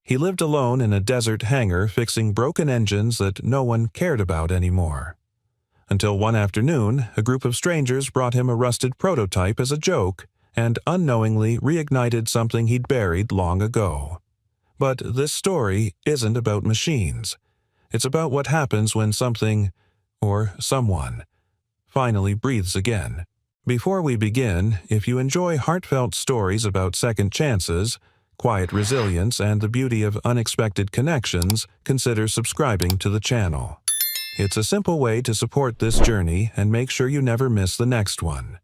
He lived alone in a desert hangar fixing broken engines that no one cared about anymore. Until one afternoon, a group of strangers brought him a rusted prototype as a joke and unknowingly reignited something he'd buried long ago. But this story isn't about machines. It's about what happens when something, or someone, finally breathes again. Before we begin, if you enjoy heartfelt stories about second chances, quiet resilience, and the beauty of unexpected connections, consider subscribing to the channel. It's a simple way to support this journey and make sure you never miss the next one.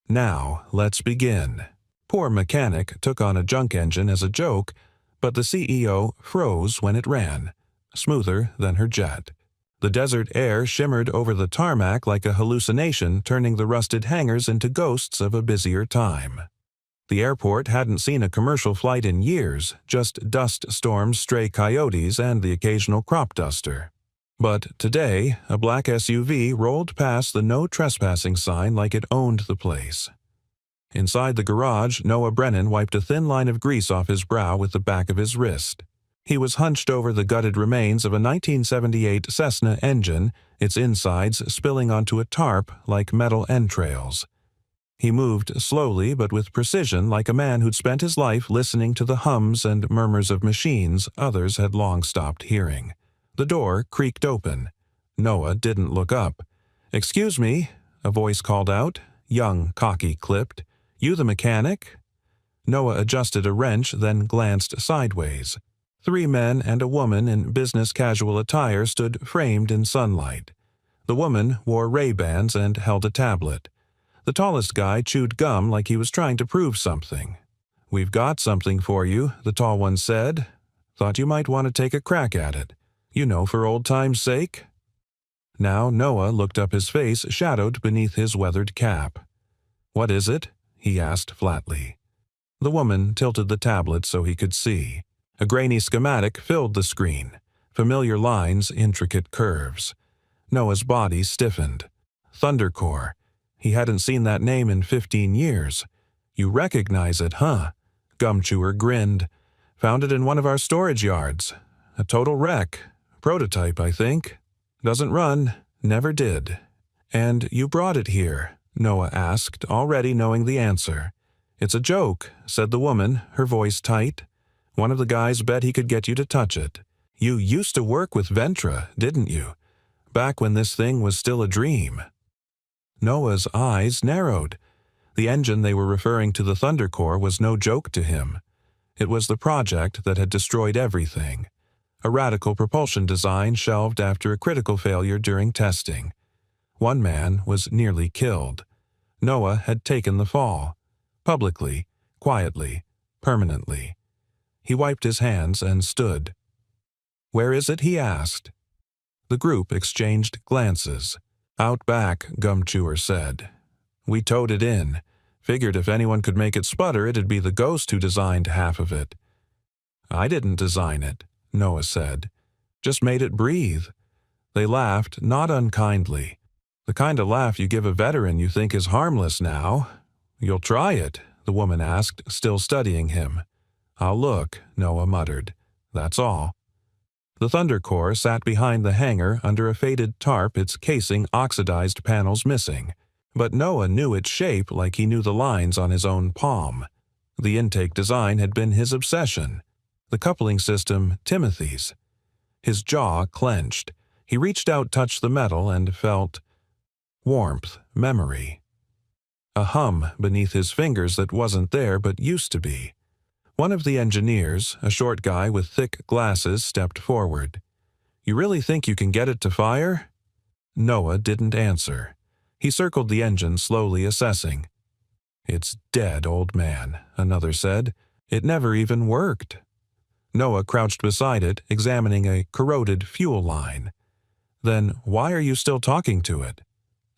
Now, let's begin. Poor mechanic took on a junk engine as a joke, but the CEO froze when it ran, smoother than her jet. The desert air shimmered over the tarmac like a hallucination, turning the rusted hangars into ghosts of a busier time. The airport hadn't seen a commercial flight in years, just dust storms, stray coyotes, and the occasional crop duster. But today, a black SUV rolled past the no trespassing sign like it owned the place. Inside the garage, Noah Brennan wiped a thin line of grease off his brow with the back of his wrist. He was hunched over the gutted remains of a 1978 Cessna engine, its insides spilling onto a tarp like metal entrails. He moved slowly but with precision, like a man who'd spent his life listening to the hums and murmurs of machines others had long stopped hearing. The door creaked open. Noah didn't look up. "Excuse me," a voice called out, young, cocky, clipped. "You the mechanic?" Noah adjusted a wrench, then glanced sideways. 3 men and a woman in business casual attire stood framed in sunlight. The woman wore Ray-Bans and held a tablet. The tallest guy chewed gum like he was trying to prove something. "We've got something for you," the tall one said. "Thought you might want to take a crack at it. You know, for old time's sake." Now Noah looked up, his face shadowed beneath his weathered cap. "What is it?" he asked flatly. The woman tilted the tablet so he could see. A grainy schematic filled the screen. Familiar lines, intricate curves. Noah's body stiffened. Thundercore. He hadn't seen that name in 15 years. "You recognize it, huh?" Gumchewer grinned. "Found it in one of our storage yards. A total wreck. Prototype, I think. Doesn't run. Never did." "And you brought it here?" Noah asked, already knowing the answer. "It's a joke," said the woman, her voice tight. "One of the guys bet he could get you to touch it. You used to work with Ventra, didn't you? Back when this thing was still a dream." Noah's eyes narrowed. The engine they were referring to, the Thundercore, was no joke to him. It was the project that had destroyed everything. A radical propulsion design shelved after a critical failure during testing. One man was nearly killed. Noah had taken the fall. Publicly, quietly, permanently. He wiped his hands and stood. "Where is it?" he asked. The group exchanged glances. "Out back," Gumchewer said. "We towed it in. Figured if anyone could make it sputter, it'd be the ghost who designed half of it." "I didn't design it," Noah said. "Just made it breathe." They laughed, not unkindly. The kind of laugh you give a veteran you think is harmless now. "You'll try it?" the woman asked, still studying him. "I'll look," Noah muttered. "That's all." The Thundercore sat behind the hangar under a faded tarp, its casing oxidized, panels missing. But Noah knew its shape like he knew the lines on his own palm. The intake design had been his obsession. The coupling system, Timothy's. His jaw clenched. He reached out, touched the metal, and felt warmth, memory. A hum beneath his fingers that wasn't there but used to be. One of the engineers, a short guy with thick glasses, stepped forward. "You really think you can get it to fire?" Noah didn't answer. He circled the engine, slowly assessing. "It's dead, old man," another said. "It never even worked." Noah crouched beside it, examining a corroded fuel line. "Then why are you still talking to it?"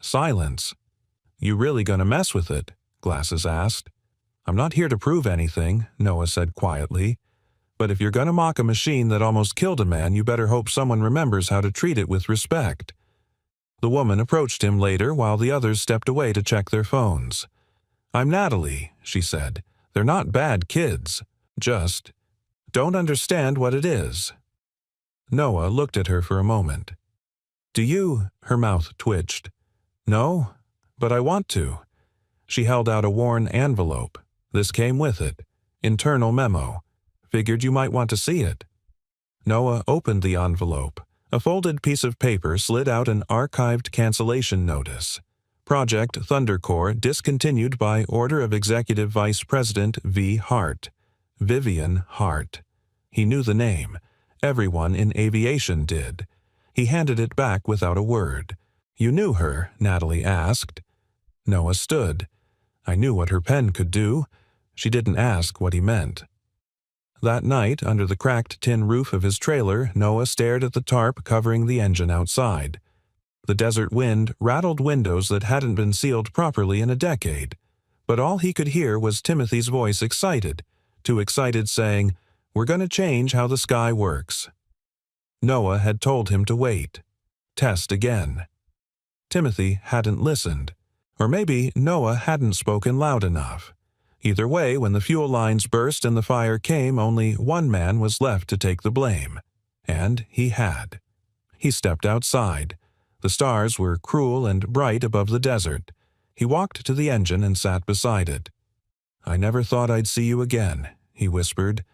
Silence. "You really gonna mess with it?" Glasses asked. "I'm not here to prove anything," Noah said quietly. "But if you're gonna mock a machine that almost killed a man, you better hope someone remembers how to treat it with respect." The woman approached him later while the others stepped away to check their phones. "I'm Natalie," she said. "They're not bad kids. Just..." don't understand what it is." Noah looked at her for a moment. "Do you?" Her mouth twitched. "No, but I want to." She held out a worn envelope. This came with it. Internal memo. Figured you might want to see it. Noah opened the envelope. A folded piece of paper slid out an archived cancellation notice. Project Thundercore discontinued by order of Executive Vice President V. Hart. Vivian Hart. He knew the name. Everyone in aviation did. He handed it back without a word. "You knew her?" Natalie asked. Noah stood. "I knew what her pen could do." She didn't ask what he meant. That night, under the cracked tin roof of his trailer, Noah stared at the tarp covering the engine outside. The desert wind rattled windows that hadn't been sealed properly in a decade. But all he could hear was Timothy's voice, excited, too excited, saying, "We're going to change how the sky works." Noah had told him to wait. Test again. Timothy hadn't listened. Or maybe Noah hadn't spoken loud enough. Either way, when the fuel lines burst and the fire came, only one man was left to take the blame. And he had. He stepped outside. The stars were cruel and bright above the desert. He walked to the engine and sat beside it. "I never thought I'd see you again," he whispered.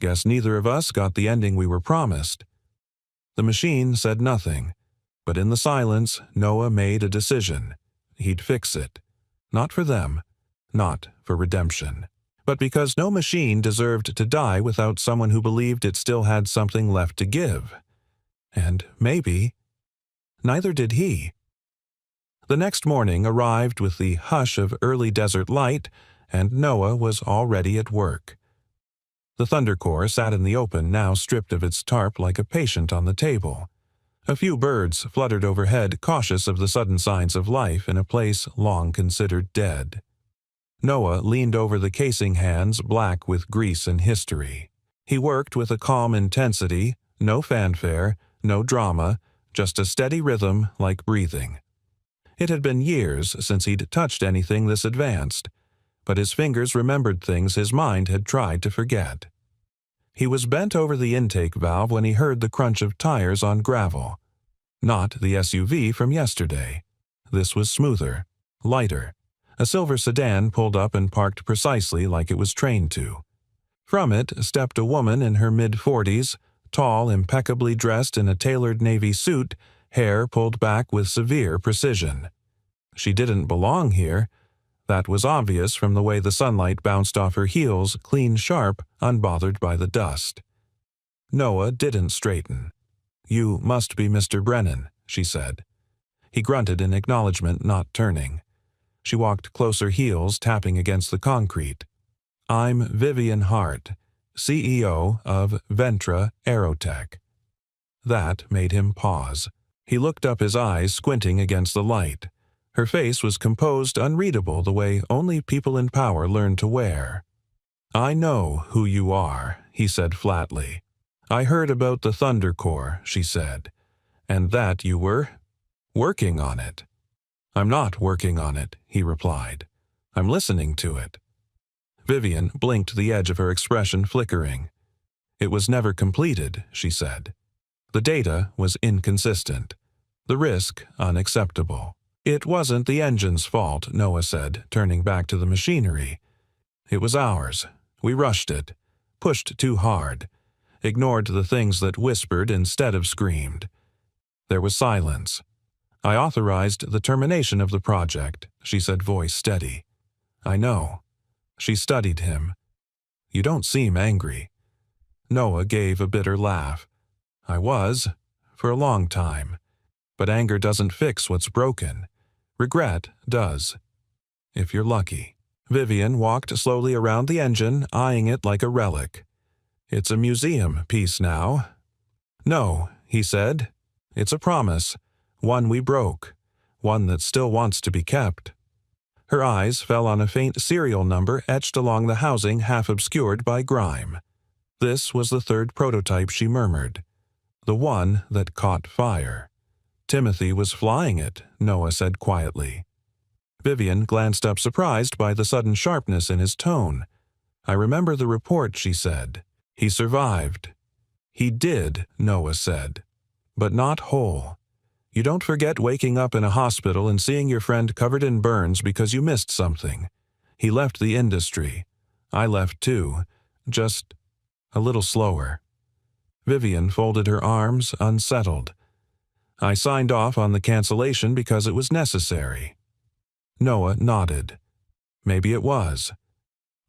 "Guess neither of us got the ending we were promised." The machine said nothing, but in the silence, Noah made a decision. He'd fix it. Not for them. Not for redemption. But because no machine deserved to die without someone who believed it still had something left to give. And maybe, neither did he. The next morning arrived with the hush of early desert light, and Noah was already at work. The Thundercore sat in the open, now stripped of its tarp like a patient on the table. A few birds fluttered overhead, cautious of the sudden signs of life in a place long considered dead. Noah leaned over the casing, hands black with grease and history. He worked with a calm intensity, no fanfare, no drama, just a steady rhythm like breathing. It had been years since he'd touched anything this advanced, but his fingers remembered things his mind had tried to forget. He was bent over the intake valve when he heard the crunch of tires on gravel. Not the SUV from yesterday. This was smoother, lighter. A silver sedan pulled up and parked precisely like it was trained to. From it stepped a woman in her mid-40s, tall, impeccably dressed in a tailored navy suit, hair pulled back with severe precision. She didn't belong here. That was obvious from the way the sunlight bounced off her heels, clean sharp, unbothered by the dust. Noah didn't straighten. "You must be Mr. Brennan," she said. He grunted in acknowledgement, not turning. She walked closer, heels tapping against the concrete. "I'm Vivian Hart, CEO of Ventra Aerotech." That made him pause. He looked up, his eyes squinting against the light. Her face was composed, unreadable, the way only people in power learn to wear. "I know who you are," he said flatly. "I heard about the Thundercore," she said, "and that you were working on it." "I'm not working on it," he replied. "I'm listening to it." Vivian blinked, the edge of her expression flickering. "It was never completed," she said. "The data was inconsistent. The risk unacceptable." "It wasn't the engine's fault," Noah said, turning back to the machinery. "It was ours. We rushed it, pushed too hard, ignored the things that whispered instead of screamed." There was silence. "I authorized the termination of the project," she said, voice steady. "I know." She studied him. "You don't seem angry." Noah gave a bitter laugh. "I was, for a long time. But anger doesn't fix what's broken. Regret does. If you're lucky." Vivian walked slowly around the engine, eyeing it like a relic. "It's a museum piece now." "No," he said. "It's a promise. One we broke. One that still wants to be kept." Her eyes fell on a faint serial number etched along the housing, half obscured by grime. This was the third prototype, she murmured. The one that caught fire. "Timothy was flying it," Noah said quietly. Vivian glanced up, surprised by the sudden sharpness in his tone. "I remember the report," she said. He survived. He did, Noah said. But not whole. You don't forget waking up in a hospital and seeing your friend covered in burns because you missed something. He left the industry. I left too, just a little slower. Vivian folded her arms, unsettled. I signed off on the cancellation because it was necessary. Noah nodded. Maybe it was.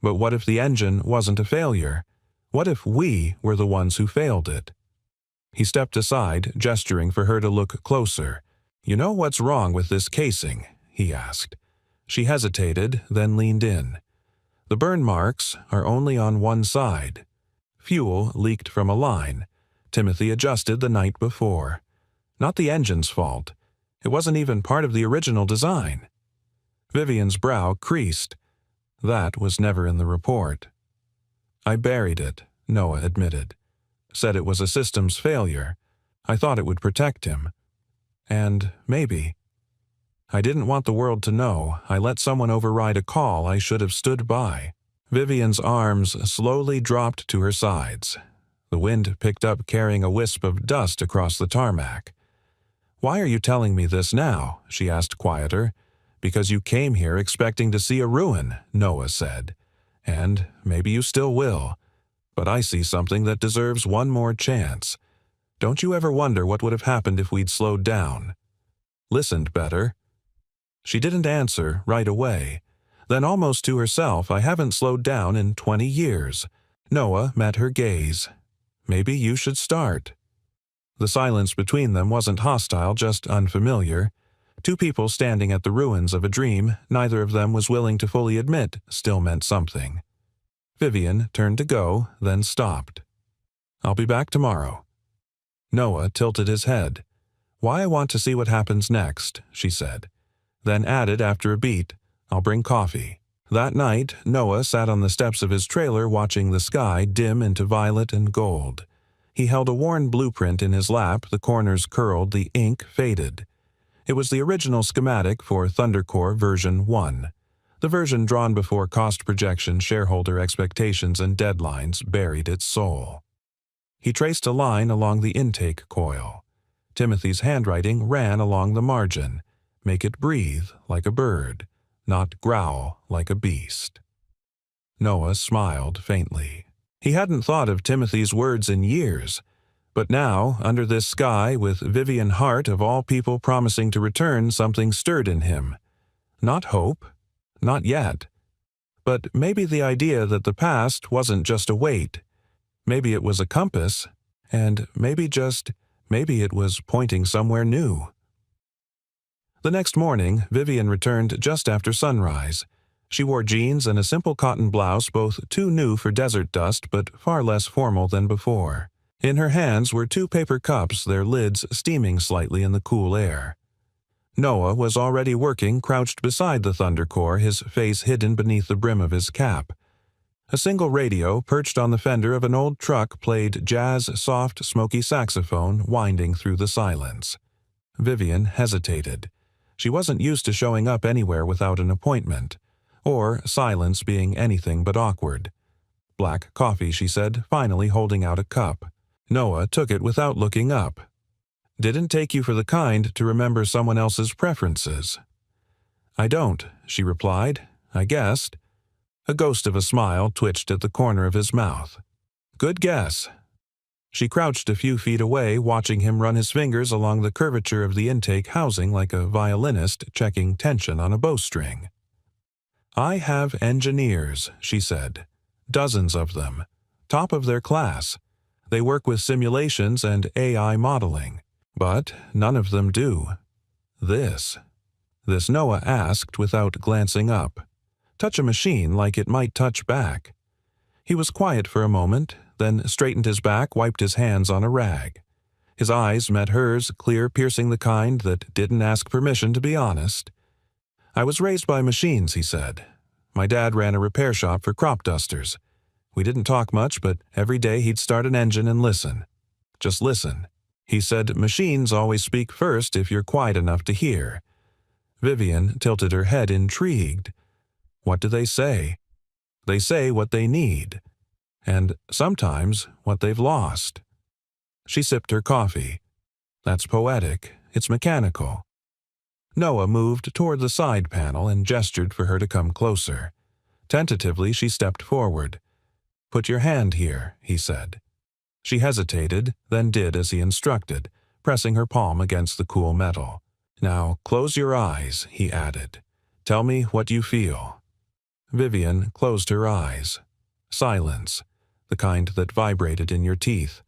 But what if the engine wasn't a failure? What if we were the ones who failed it? He stepped aside, gesturing for her to look closer. You know what's wrong with this casing? He asked. She hesitated, then leaned in. The burn marks are only on one side. Fuel leaked from a line. Timothy adjusted the night before. Not the engine's fault. It wasn't even part of the original design. Vivian's brow creased. That was never in the report. I buried it, Noah admitted. Said it was a systems failure. I thought it would protect him. And maybe. I didn't want the world to know. I let someone override a call I should have stood by. Vivian's arms slowly dropped to her sides. The wind picked up, carrying a wisp of dust across the tarmac. Why are you telling me this now? She asked quieter. Because you came here expecting to see a ruin, Noah said. And maybe you still will. But I see something that deserves one more chance. Don't you ever wonder what would have happened if we'd slowed down? Listened better? She didn't answer right away. Then almost to herself, I haven't slowed down in 20 years. Noah met her gaze. Maybe you should start. The silence between them wasn't hostile, just unfamiliar. Two people standing at the ruins of a dream neither of them was willing to fully admit still meant something. Vivian turned to go, then stopped. I'll be back tomorrow. Noah tilted his head. Why I want to see what happens next, she said. Then added after a beat, I'll bring coffee. That night, Noah sat on the steps of his trailer watching the sky dim into violet and gold. He held a worn blueprint in his lap, the corners curled, the ink faded. It was the original schematic for ThunderCore version 1. The version drawn before cost projection, shareholder expectations, and deadlines buried its soul. He traced a line along the intake coil. Timothy's handwriting ran along the margin. Make it breathe like a bird, not growl like a beast. Noah smiled faintly. He hadn't thought of Timothy's words in years. But now, under this sky, with Vivian Hart of all people promising to return, something stirred in him. Not hope. Not yet. But maybe the idea that the past wasn't just a weight. Maybe it was a compass, and maybe it was pointing somewhere new. The next morning, Vivian returned just after sunrise. She wore jeans and a simple cotton blouse, both too new for desert dust but far less formal than before. In her hands were 2 paper cups, their lids steaming slightly in the cool air. Noah was already working, crouched beside the ThunderCore, his face hidden beneath the brim of his cap. A single radio, perched on the fender of an old truck, played jazz, soft, smoky saxophone winding through the silence. Vivian hesitated. She wasn't used to showing up anywhere without an appointment, or silence being anything but awkward. Black coffee, she said, finally holding out a cup. Noah took it without looking up. Didn't take you for the kind to remember someone else's preferences. I don't, she replied. I guessed. A ghost of a smile twitched at the corner of his mouth. Good guess. She crouched a few feet away, watching him run his fingers along the curvature of the intake housing like a violinist checking tension on a bowstring. I have engineers, she said. Dozens of them. Top of their class. They work with simulations and AI modeling. But none of them do. This Noah asked without glancing up. Touch a machine like it might touch back. He was quiet for a moment, then straightened his back, wiped his hands on a rag. His eyes met hers, clear, piercing, the kind that didn't ask permission to be honest. I was raised by machines, he said. My dad ran a repair shop for crop dusters. We didn't talk much, but every day he'd start an engine and listen. Just listen. He said machines always speak first if you're quiet enough to hear. Vivian tilted her head, intrigued. What do they say? They say what they need. and sometimes what they've lost. She sipped her coffee. That's poetic. It's mechanical. Noah moved toward the side panel and gestured for her to come closer. Tentatively, she stepped forward. "Put your hand here," he said. She hesitated, then did as he instructed, pressing her palm against the cool metal. "Now, close your eyes," he added. "Tell me what you feel." Vivian closed her eyes. Silence, the kind that vibrated in your teeth.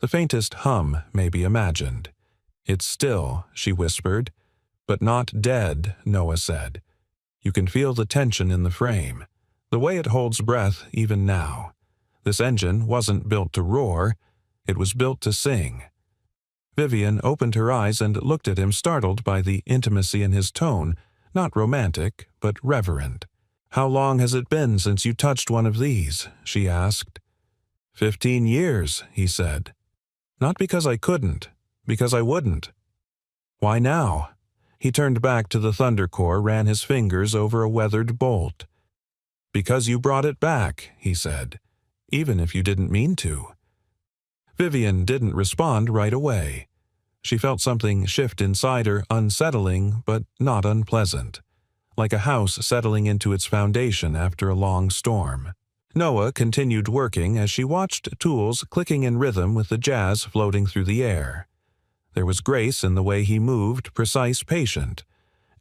The faintest hum may be imagined. "It's still," she whispered. "But not dead," Noah said. "You can feel the tension in the frame, the way it holds breath even now. This engine wasn't built to roar, it was built to sing." Vivian opened her eyes and looked at him, startled by the intimacy in his tone, not romantic, but reverent. "How long has it been since you touched one of these?" she asked. 15 years, he said. "Not because I couldn't, because I wouldn't." "Why now?" He turned back to the thunder core, ran his fingers over a weathered bolt. "Because you brought it back," he said, "even if you didn't mean to." Vivian didn't respond right away. She felt something shift inside her, unsettling but not unpleasant, like a house settling into its foundation after a long storm. Noah continued working as she watched tools clicking in rhythm with the jazz floating through the air. There was grace in the way he moved, precise, patient.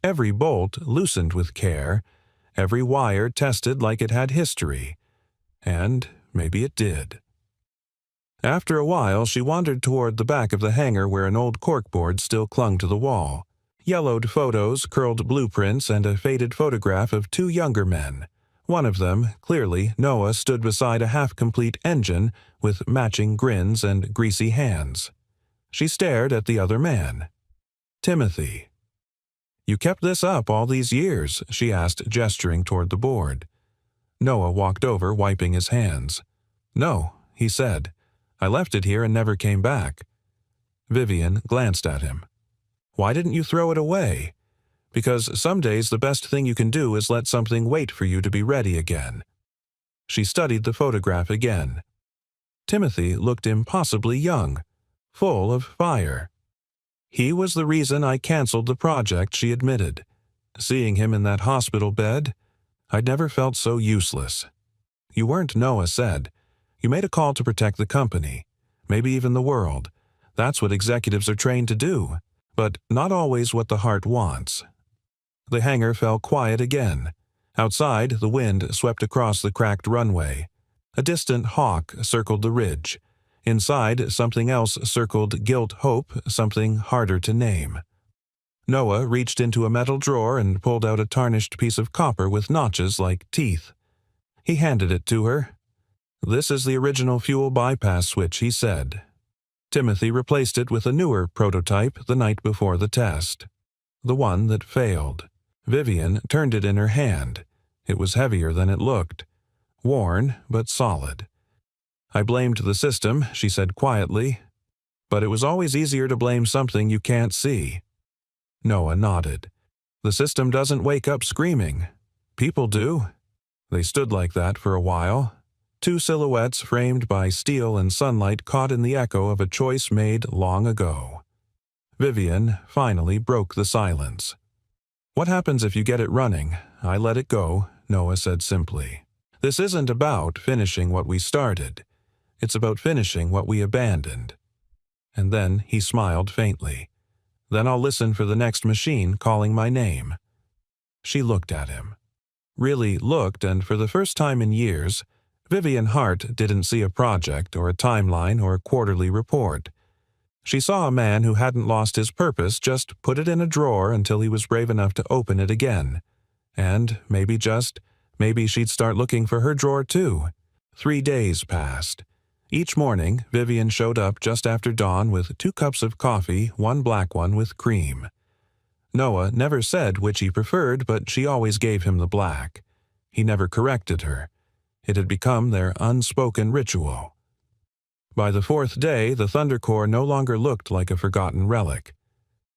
Every bolt loosened with care, every wire tested like it had history. And maybe it did. After a while, she wandered toward the back of the hangar where an old corkboard still clung to the wall. Yellowed photos, curled blueprints, and a faded photograph of two younger men. One of them, clearly, Noah, stood beside a half-complete engine with matching grins and greasy hands. She stared at the other man. Timothy. "You kept this up all these years?" she asked, gesturing toward the board. Noah walked over, wiping his hands. "No," he said. "I left it here and never came back." Vivian glanced at him. "Why didn't you throw it away?" "Because some days the best thing you can do is let something wait for you to be ready again." She studied the photograph again. Timothy looked impossibly young, full of fire. "He was the reason I canceled the project," she admitted. "Seeing him in that hospital bed, I'd never felt so useless." "You weren't," Noah said. "You made a call to protect the company, maybe even the world. That's what executives are trained to do, but not always what the heart wants." The hangar fell quiet again. Outside, the wind swept across the cracked runway. A distant hawk circled the ridge. Inside, something else circled gilt hope, something harder to name. Noah reached into a metal drawer and pulled out a tarnished piece of copper with notches like teeth. He handed it to her. "This is the original fuel bypass switch," he said. Timothy replaced it with a newer prototype the night before the test. The one that failed. Vivian turned it in her hand. It was heavier than it looked. Worn, but solid. "I blamed the system," she said quietly. "But it was always easier to blame something you can't see." Noah nodded. "The system doesn't wake up screaming. People do." They stood like that for a while. Two silhouettes framed by steel and sunlight caught in the echo of a choice made long ago. Vivian finally broke the silence. "What happens if you get it running? I let it go," Noah said simply. "This isn't about finishing what we started. It's about finishing what we abandoned." And then he smiled faintly. "Then I'll listen for the next machine calling my name." She looked at him. Really looked, and for the first time in years, Vivian Hart didn't see a project or a timeline or a quarterly report. She saw a man who hadn't lost his purpose, just put it in a drawer until he was brave enough to open it again. And maybe she'd start looking for her drawer too. 3 days passed. Each morning, Vivian showed up just after dawn with 2 cups of coffee, 1 black one with cream. Noah never said which he preferred, but she always gave him the black. He never corrected her. It had become their unspoken ritual. By the 4th day, the Thunder Core no longer looked like a forgotten relic.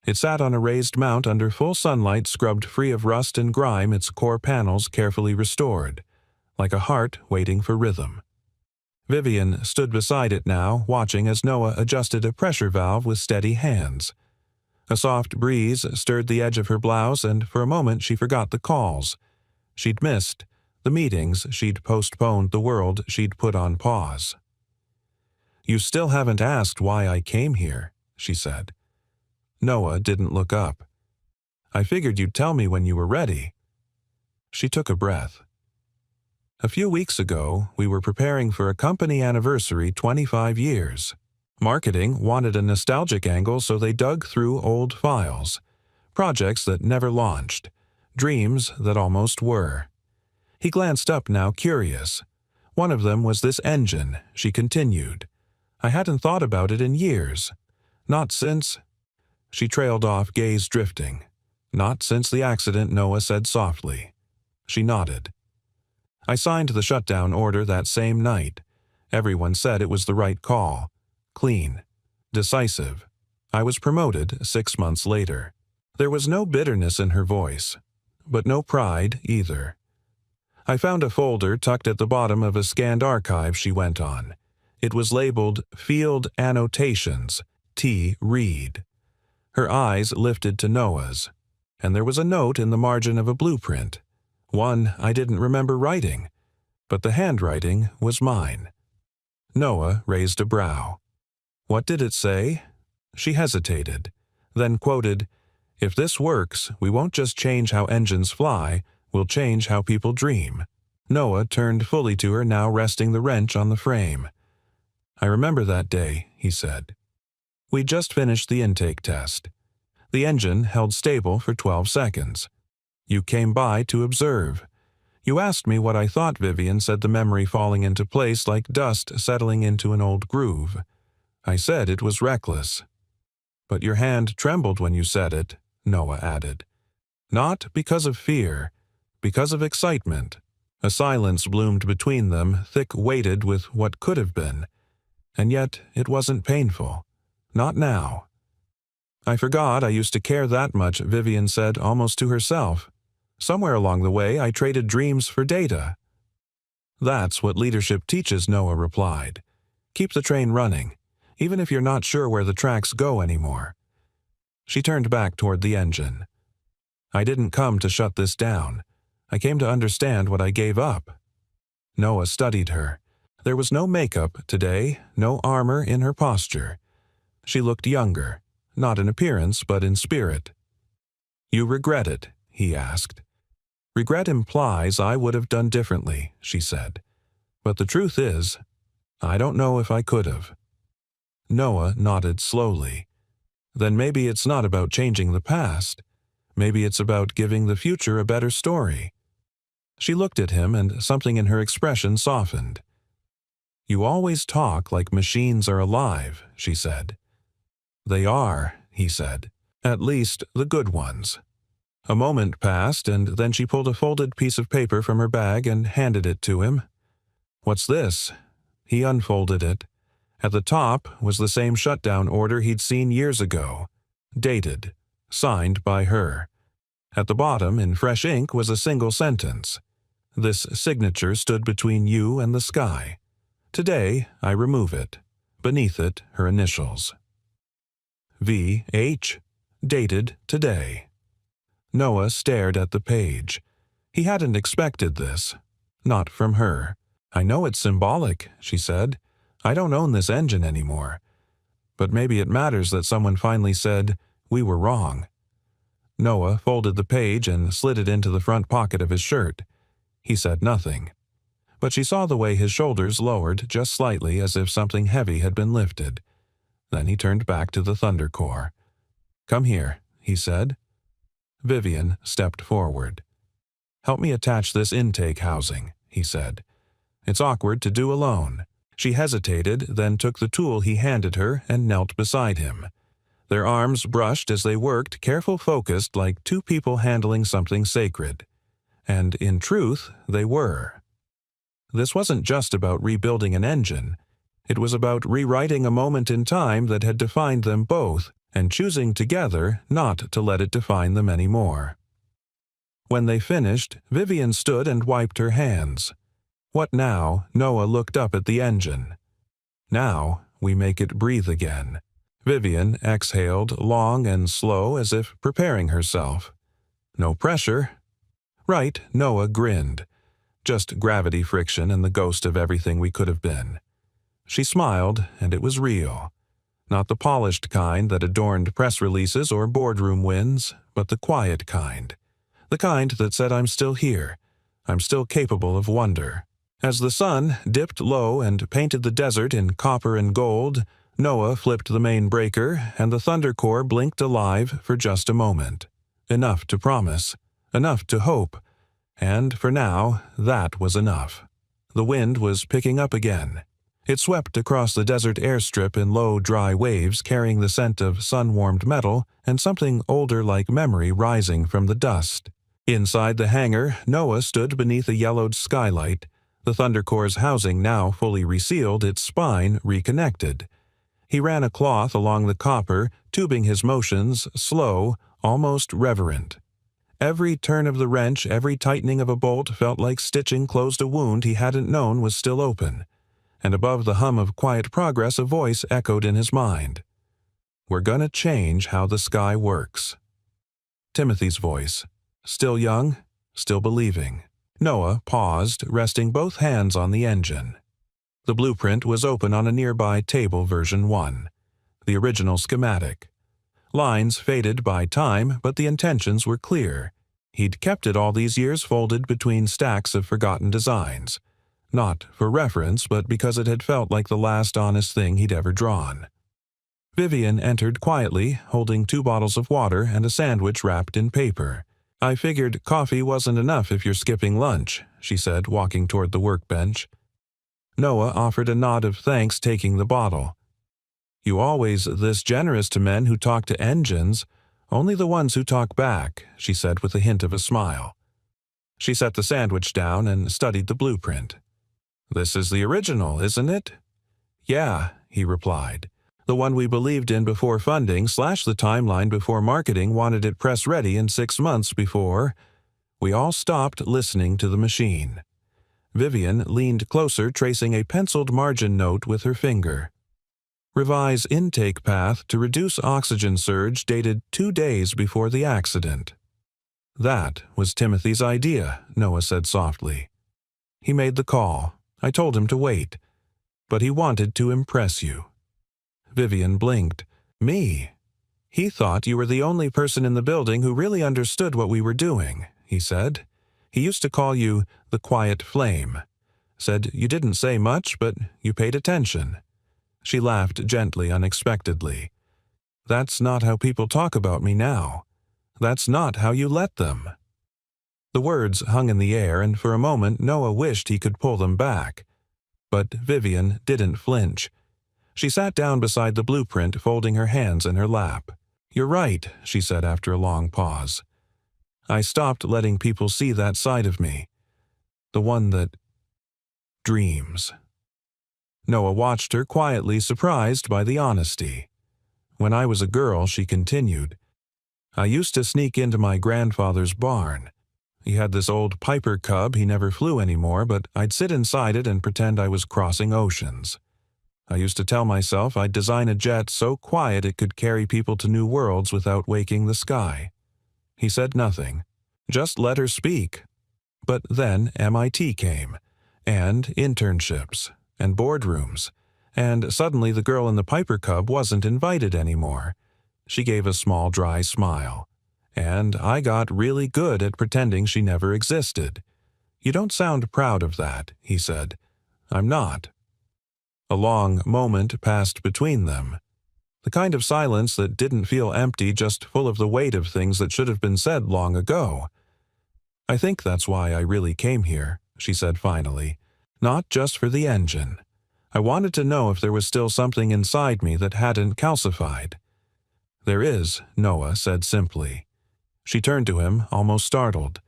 It sat on a raised mount under full sunlight, scrubbed free of rust and grime, its core panels carefully restored, like a heart waiting for rhythm. Vivian stood beside it now, watching as Noah adjusted a pressure valve with steady hands. A soft breeze stirred the edge of her blouse, and for a moment she forgot the calls she'd missed, the meetings she'd postponed, the world she'd put on pause. "You still haven't asked why I came here," she said. Noah didn't look up. "I figured you'd tell me when you were ready." She took a breath. "A few weeks ago, we were preparing for a company anniversary 25 years. Marketing wanted a nostalgic angle, so they dug through old files. Projects that never launched. Dreams that almost were." He glanced up now, curious. "One of them was this engine," she continued. "I hadn't thought about it in years. Not since—" She trailed off, gaze drifting. "Not since the accident," Noah said softly. She nodded. "I signed the shutdown order that same night. Everyone said it was the right call. Clean. Decisive. I was promoted 6 months later." There was no bitterness in her voice, but no pride either. "I found a folder tucked at the bottom of a scanned archive," she went on. It was labeled Field Annotations, T. Reed. Her eyes lifted to Noah's, and there was a note in the margin of a blueprint. One I didn't remember writing, but the handwriting was mine. Noah raised a brow. "What did it say?" She hesitated, then quoted, "If this works, we won't just change how engines fly, we'll change how people dream." Noah turned fully to her, now resting the wrench on the frame. "I remember that day," he said. "We just finished the intake test. The engine held stable for 12 seconds. You came by to observe. You asked me what I thought," Vivian said, the memory falling into place like dust settling into an old groove. "I said it was reckless." "But your hand trembled when you said it," Noah added. "Not because of fear, because of excitement." A silence bloomed between them, thick-weighted with what could have been. And yet it wasn't painful. Not now. "I forgot I used to care that much," Vivian said, almost to herself. "Somewhere along the way, I traded dreams for data." "That's what leadership teaches," Noah replied. "Keep the train running, even if you're not sure where the tracks go anymore." She turned back toward the engine. "I didn't come to shut this down. I came to understand what I gave up." Noah studied her. There was no makeup today, no armor in her posture. She looked younger, not in appearance but in spirit. "You regret it?" he asked. "Regret implies I would have done differently," she said. "But the truth is, I don't know if I could have." Noah nodded slowly. "Then maybe it's not about changing the past. Maybe it's about giving the future a better story." She looked at him, and something in her expression softened. "You always talk like machines are alive," she said. "They are," he said. "At least the good ones." A moment passed, and then she pulled a folded piece of paper from her bag and handed it to him. "What's this?" He unfolded it. At the top was the same shutdown order he'd seen years ago, dated, signed by her. At the bottom, in fresh ink, was a single sentence. "This signature stood between you and the sky. Today, I remove it." Beneath it, her initials. V.H. Dated today. Noah stared at the page. He hadn't expected this. Not from her. "I know it's symbolic," she said. "I don't own this engine anymore. But maybe it matters that someone finally said, 'We were wrong.'" Noah folded the page and slid it into the front pocket of his shirt. He said nothing. But she saw the way his shoulders lowered just slightly, as if something heavy had been lifted. Then he turned back to the Thunder Core. "Come here," he said. Vivian stepped forward. "Help me attach this intake housing," he said. "It's awkward to do alone." She hesitated, then took the tool he handed her and knelt beside him. Their arms brushed as they worked, careful, focused, like two people handling something sacred. And in truth, they were. This wasn't just about rebuilding an engine. It was about rewriting a moment in time that had defined them both, and choosing together not to let it define them anymore. When they finished, Vivian stood and wiped her hands. What now? Noah looked up at the engine. Now we make it breathe again. Vivian exhaled long and slow as if preparing herself. No pressure. Right, Noah grinned. Just gravity friction and the ghost of everything we could have been. She smiled, and it was real. Not the polished kind that adorned press releases or boardroom wins, but the quiet kind. The kind that said, I'm still here. I'm still capable of wonder. As the sun dipped low and painted the desert in copper and gold, Noah flipped the main breaker, and the thunder core blinked alive for just a moment. Enough to promise. Enough to hope. And for now, that was enough. The wind was picking up again. It swept across the desert airstrip in low, dry waves carrying the scent of sun-warmed metal and something older like memory rising from the dust. Inside the hangar, Noah stood beneath a yellowed skylight. The Thunder Core's housing now fully resealed, its spine reconnected. He ran a cloth along the copper, tubing his motions, slow, almost reverent. Every turn of the wrench, every tightening of a bolt felt like stitching closed a wound he hadn't known was still open. And above the hum of quiet progress, a voice echoed in his mind. We're gonna change how the sky works. Timothy's voice. Still young, still believing. Noah paused, resting both hands on the engine. The blueprint was open on a nearby table version 1. The original schematic. Lines faded by time, but the intentions were clear. He'd kept it all these years folded between stacks of forgotten designs. Not for reference, but because it had felt like the last honest thing he'd ever drawn. Vivian entered quietly, holding 2 bottles of water and a sandwich wrapped in paper. I figured coffee wasn't enough if you're skipping lunch, she said, walking toward the workbench. Noah offered a nod of thanks, taking the bottle. You always this generous to men who talk to engines, only the ones who talk back, she said with a hint of a smile. She set the sandwich down and studied the blueprint. This is the original, isn't it? Yeah, he replied. The one we believed in before funding / the timeline before marketing wanted it press ready in 6 months before. We all stopped listening to the machine. Vivian leaned closer, tracing a penciled margin note with her finger. Revise intake path to reduce oxygen surge dated 2 days before the accident. That was Timothy's idea, Noah said softly. He made the call. I told him to wait. But he wanted to impress you. Vivian blinked. Me? He thought you were the only person in the building who really understood what we were doing, he said. He used to call you the quiet flame. Said you didn't say much, but you paid attention. She laughed gently, unexpectedly. That's not how people talk about me now. That's not how you let them. The words hung in the air, and for a moment Noah wished he could pull them back. But Vivian didn't flinch. She sat down beside the blueprint, folding her hands in her lap. You're right, she said after a long pause. I stopped letting people see that side of me. The one that dreams. Noah watched her quietly, surprised by the honesty. When I was a girl, she continued, I used to sneak into my grandfather's barn. He had this old Piper Cub he never flew anymore, but I'd sit inside it and pretend I was crossing oceans. I used to tell myself I'd design a jet so quiet it could carry people to new worlds without waking the sky. He said nothing. Just let her speak. But then MIT came, and internships, and boardrooms, and suddenly the girl in the Piper Cub wasn't invited anymore. She gave a small, dry smile. And I got really good at pretending she never existed. You don't sound proud of that, he said. I'm not. A long moment passed between them. The kind of silence that didn't feel empty, just full of the weight of things that should have been said long ago. I think that's why I really came here, she said finally. Not just for the engine. I wanted to know if there was still something inside me that hadn't calcified. There is, Noah said simply. She turned to him, almost startled.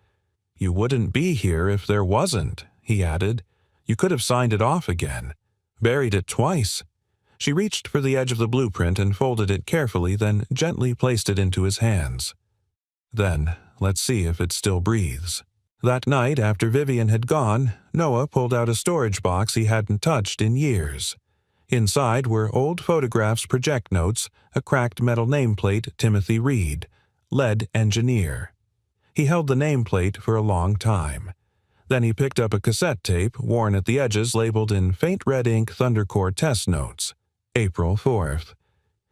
You wouldn't be here if there wasn't, he added. You could have signed it off again. Buried it twice. She reached for the edge of the blueprint and folded it carefully, then gently placed it into his hands. Then, let's see if it still breathes. That night, after Vivian had gone, Noah pulled out a storage box he hadn't touched in years. Inside were old photographs, project notes, a cracked metal nameplate, Timothy Reed, lead engineer. He held the nameplate for a long time. Then he picked up a cassette tape, worn at the edges, labeled in faint red ink Thundercore test notes, April 4th.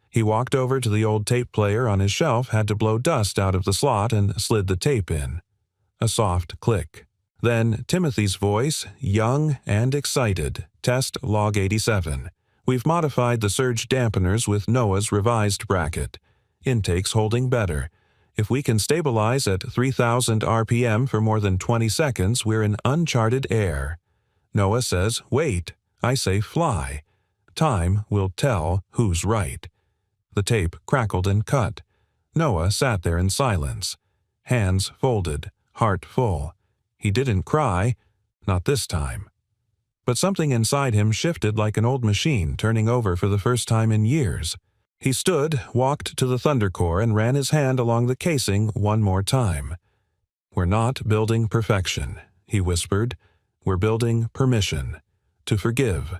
He walked over to the old tape player on his shelf, had to blow dust out of the slot, and slid the tape in. A soft click. Then Timothy's voice, young and excited. Test log 87. We've modified the surge dampeners with Noah's revised bracket. Intake's holding better. If we can stabilize at 3,000 RPM for more than 20 seconds, we're in uncharted air. Noah says, wait. I say fly. Time will tell who's right. The tape crackled and cut. Noah sat there in silence. Hands folded, heart full. He didn't cry, not this time. But something inside him shifted like an old machine turning over for the first time in years. He stood, walked to the Thundercore, and ran his hand along the casing one more time. We're not building perfection, he whispered. We're building permission. To forgive.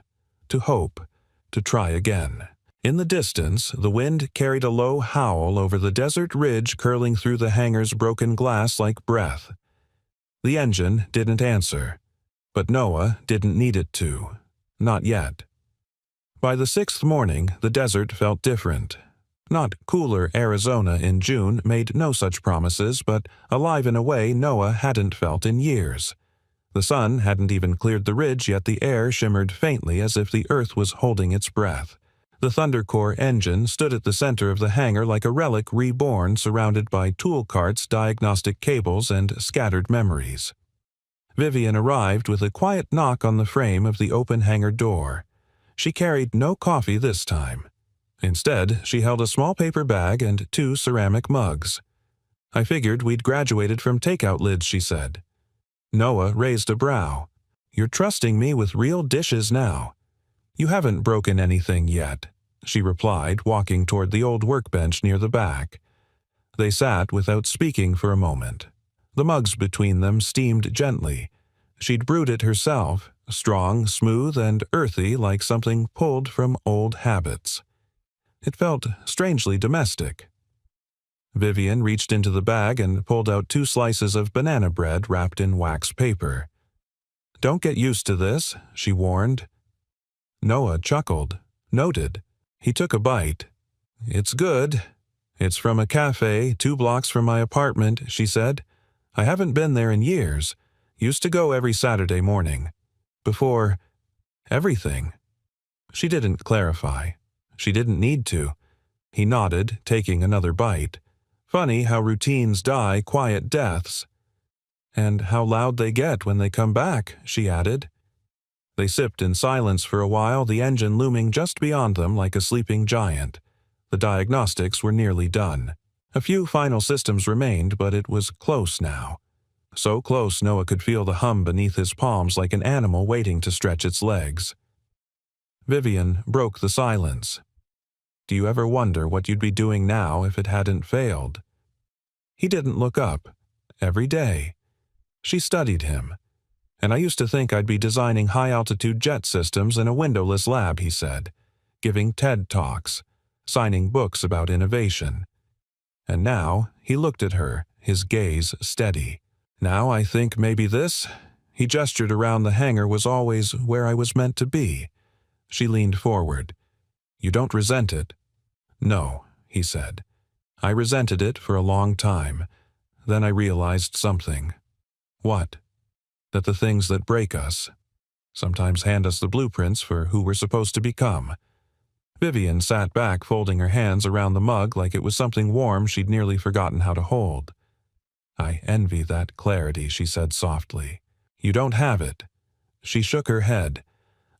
To hope. To try again. In the distance, the wind carried a low howl over the desert ridge curling through the hangar's broken glass like breath. The engine didn't answer. But Noah didn't need it to. Not yet. By the 6th morning, the desert felt different. Not cooler Arizona in June made no such promises, but alive in a way Noah hadn't felt in years. The sun hadn't even cleared the ridge, yet the air shimmered faintly as if the earth was holding its breath. The Thundercore engine stood at the center of the hangar like a relic reborn, surrounded by tool carts, diagnostic cables, and scattered memories. Vivian arrived with a quiet knock on the frame of the open hangar door. She carried no coffee this time. Instead, she held a small paper bag and 2 ceramic mugs. I figured we'd graduated from takeout lids, she said. Noah raised a brow. You're trusting me with real dishes now. You haven't broken anything yet, she replied, walking toward the old workbench near the back. They sat without speaking for a moment. The mugs between them steamed gently. She'd brewed it herself, strong, smooth, and earthy like something pulled from old habits. It felt strangely domestic. Vivian reached into the bag and pulled out 2 slices of banana bread wrapped in wax paper. Don't get used to this, she warned. Noah chuckled, noted. He took a bite. It's good. It's from a cafe 2 blocks from my apartment, she said. I haven't been there in years. Used to go every Saturday morning. Before everything. She didn't clarify. She didn't need to. He nodded, taking another bite. Funny how routines die quiet deaths. And how loud they get when they come back, she added. They sipped in silence for a while, the engine looming just beyond them like a sleeping giant. The diagnostics were nearly done. A few final systems remained, but it was close now. So close Noah could feel the hum beneath his palms like an animal waiting to stretch its legs. Vivian broke the silence. Do you ever wonder what you'd be doing now if it hadn't failed? He didn't look up. Every day. She studied him. And I used to think I'd be designing high-altitude jet systems in a windowless lab, he said, giving TED Talks, signing books about innovation. And now he looked at her, his gaze steady. Now I think maybe this, he gestured around the hangar, was always where I was meant to be. She leaned forward. You don't resent it? No, he said. I resented it for a long time. Then I realized something. What? That the things that break us sometimes hand us the blueprints for who we're supposed to become. Vivian sat back, folding her hands around the mug like it was something warm she'd nearly forgotten how to hold. I envy that clarity, she said softly. You don't have it. She shook her head.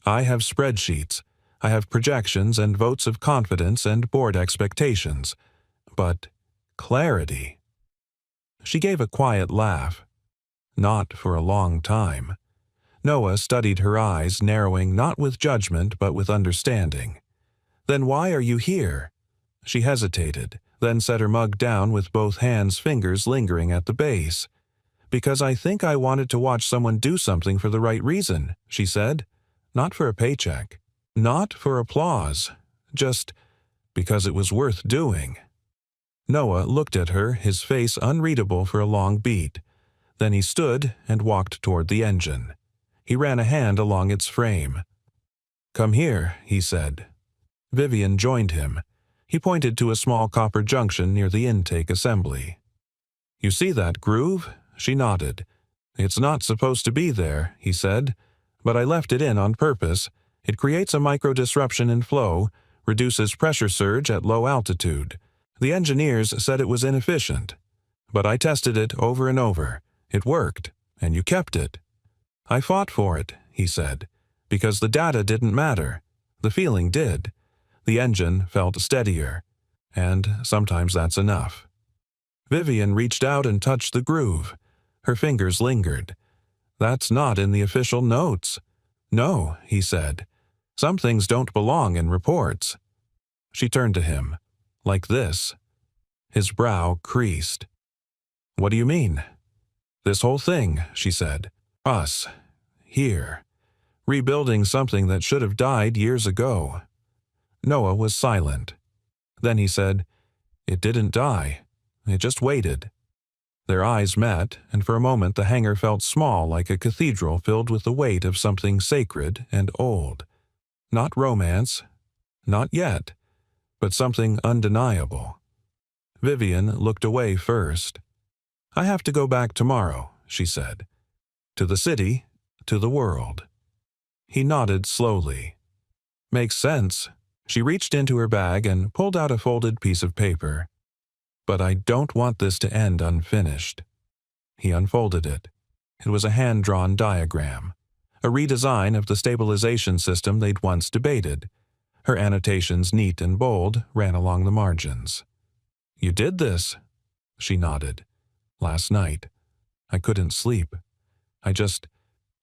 I have spreadsheets. I have projections and votes of confidence and board expectations. But clarity. She gave a quiet laugh. Not for a long time. Noah studied her eyes, narrowing not with judgment but with understanding. Then why are you here? She hesitated, then set her mug down with both hands' fingers lingering at the base. Because I think I wanted to watch someone do something for the right reason, she said. Not for a paycheck. Not for applause. Just because it was worth doing. Noah looked at her, his face unreadable for a long beat. Then he stood and walked toward the engine. He ran a hand along its frame. "Come here," he said. Vivian joined him. He pointed to a small copper junction near the intake assembly. "You see that groove?" She nodded. "It's not supposed to be there," he said, "but I left it in on purpose. It creates a micro-disruption in flow, reduces pressure surge at low altitude. The engineers said it was inefficient. But I tested it over and over. It worked, and you kept it." "I fought for it," he said, "because the data didn't matter. The feeling did. The engine felt steadier. And sometimes that's enough." Vivian reached out and touched the groove. Her fingers lingered. "That's not in the official notes." "No," he said. "Some things don't belong in reports." She turned to him. "Like this." His brow creased. "What do you mean?" "This whole thing," she said. "Us. Here. Rebuilding something that should have died years ago." Noah was silent. Then he said, "It didn't die. It just waited." Their eyes met, and for a moment the hangar felt small, like a cathedral filled with the weight of something sacred and old. Not romance. Not yet. But something undeniable. Vivian looked away first. "I have to go back tomorrow," she said. "To the city, to the world." He nodded slowly. "Makes sense." She reached into her bag and pulled out a folded piece of paper. "But I don't want this to end unfinished." He unfolded it. It was a hand-drawn diagram, a redesign of the stabilization system they'd once debated. Her annotations, neat and bold, ran along the margins. "You did this?" She nodded. "Last night. I couldn't sleep. I just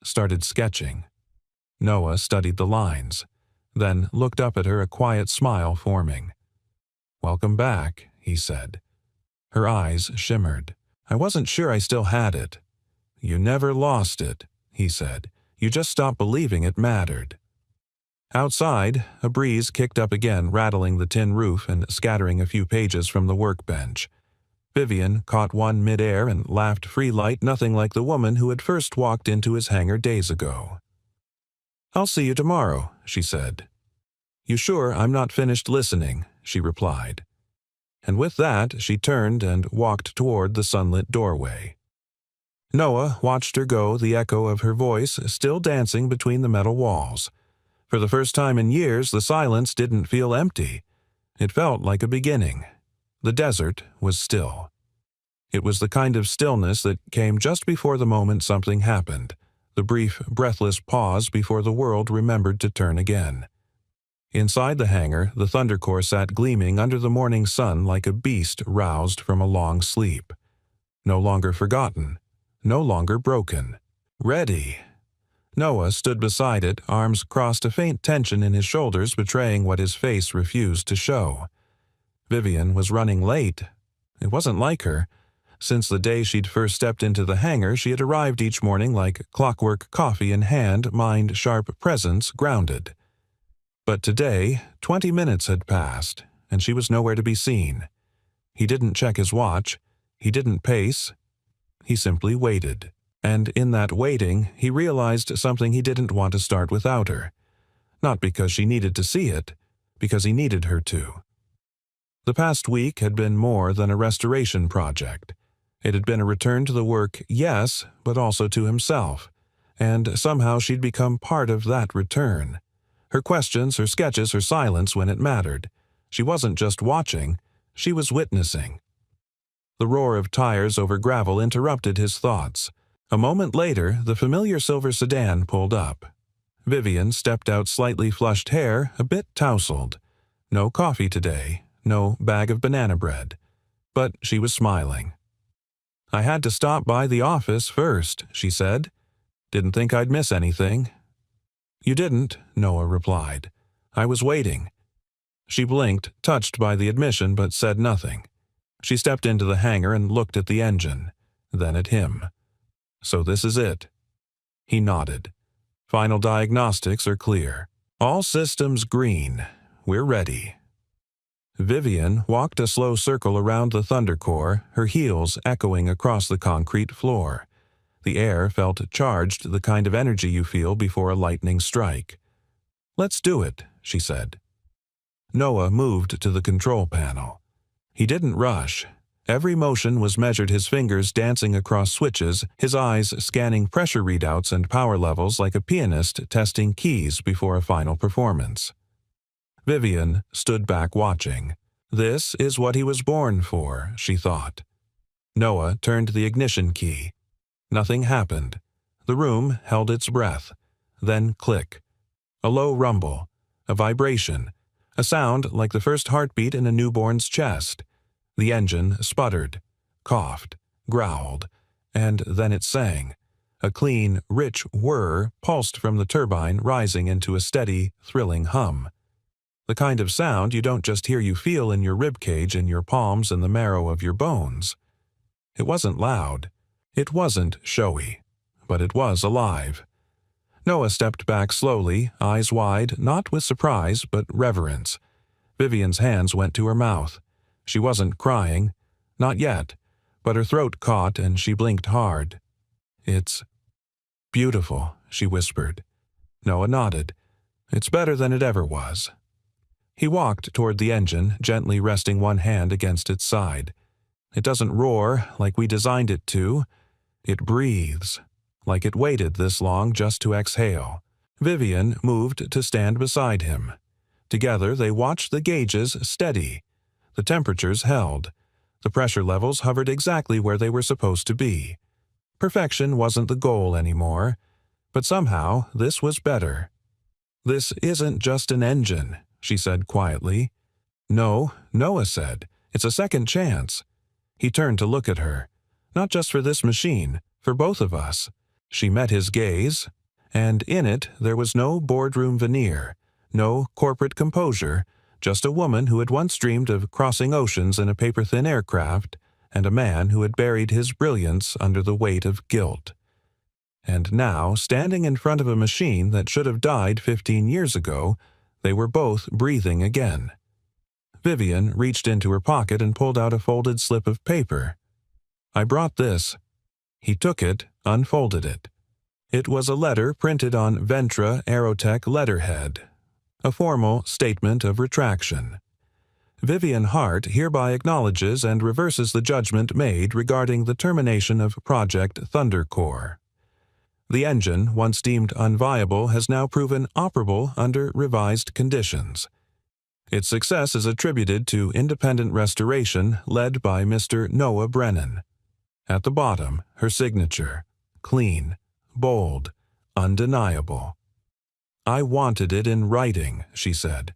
started sketching." Noah studied the lines, then looked up at her, a quiet smile forming. "Welcome back," he said. Her eyes shimmered. "I wasn't sure I still had it." "You never lost it," he said. "You just stopped believing it mattered." Outside, a breeze kicked up again, rattling the tin roof and scattering a few pages from the workbench. Vivian caught one mid-air and laughed free light, nothing like the woman who had first walked into his hangar days ago. "I'll see you tomorrow," she said. "You sure I'm not finished listening?" she replied. And with that, she turned and walked toward the sunlit doorway. Noah watched her go, the echo of her voice still dancing between the metal walls. For the first time in years, the silence didn't feel empty. It felt like a beginning. The desert was still. It was the kind of stillness that came just before the moment something happened, the brief, breathless pause before the world remembered to turn again. Inside the hangar, the Thunder Core sat gleaming under the morning sun like a beast roused from a long sleep. No longer forgotten. No longer broken. Ready. Noah stood beside it, arms crossed, a faint tension in his shoulders betraying what his face refused to show. Vivian was running late. It wasn't like her. Since the day she'd first stepped into the hangar, she had arrived each morning like clockwork, coffee in hand, mind sharp, presence grounded. But today, 20 minutes had passed, and she was nowhere to be seen. He didn't check his watch. He didn't pace. He simply waited. And in that waiting, he realized something he didn't want to start without her. Not because she needed to see it, because he needed her to. The past week had been more than a restoration project. It had been a return to the work, yes, but also to himself. And somehow she'd become part of that return. Her questions, her sketches, her silence when it mattered. She wasn't just watching, she was witnessing. The roar of tires over gravel interrupted his thoughts. A moment later, the familiar silver sedan pulled up. Vivian stepped out, slightly flushed hair, a bit tousled. No coffee today, no bag of banana bread. But she was smiling. "I had to stop by the office first," she said. "Didn't think I'd miss anything." "You didn't," Noah replied. "I was waiting." She blinked, touched by the admission, but said nothing. She stepped into the hangar and looked at the engine, then at him. So this is it. He nodded. Final diagnostics are clear. All systems green. We're ready. Vivian walked a slow circle around the thunder core, her heels echoing across the concrete floor. The air felt charged, the kind of energy you feel before a lightning strike. "Let's do it," she said. Noah moved to the control panel. He didn't rush. Every motion was measured, his fingers dancing across switches, his eyes scanning pressure readouts and power levels like a pianist testing keys before a final performance. Vivian stood back watching. This is what he was born for, she thought. Noah turned the ignition key. Nothing happened. The room held its breath. Then click. A low rumble. A vibration. A sound like the first heartbeat in a newborn's chest. The engine sputtered, coughed, growled, and then it sang. A clean, rich whir pulsed from the turbine, rising into a steady, thrilling hum. The kind of sound you don't just hear, you feel in your ribcage, in your palms, and the marrow of your bones. It wasn't loud. It wasn't showy. But it was alive. Noah stepped back slowly, eyes wide, not with surprise, but reverence. Vivian's hands went to her mouth. She wasn't crying. Not yet. But her throat caught and she blinked hard. "It's beautiful," she whispered. Noah nodded. "It's better than it ever was." He walked toward the engine, gently resting one hand against its side. "It doesn't roar like we designed it to. It breathes, like it waited this long just to exhale." Vivian moved to stand beside him. Together they watched the gauges steady. The temperatures held. The pressure levels hovered exactly where they were supposed to be. Perfection wasn't the goal anymore, but somehow this was better. "This isn't just an engine," she said quietly. "No," Noah said. "It's a second chance." He turned to look at her. "Not just for this machine, for both of us." She met his gaze, and in it there was no boardroom veneer, no corporate composure, just a woman who had once dreamed of crossing oceans in a paper-thin aircraft, and a man who had buried his brilliance under the weight of guilt. And now, standing in front of a machine that should have died 15 years ago, they were both breathing again. Vivian reached into her pocket and pulled out a folded slip of paper. "I brought this." He took it, unfolded it. It was a letter printed on Ventra Aerotech letterhead. A formal statement of retraction. Vivian Hart hereby acknowledges and reverses the judgment made regarding the termination of Project Thunder Core. The engine, once deemed unviable, has now proven operable under revised conditions. Its success is attributed to independent restoration led by Mr. Noah Brennan. At the bottom, her signature. Clean, bold, undeniable. "I wanted it in writing," she said.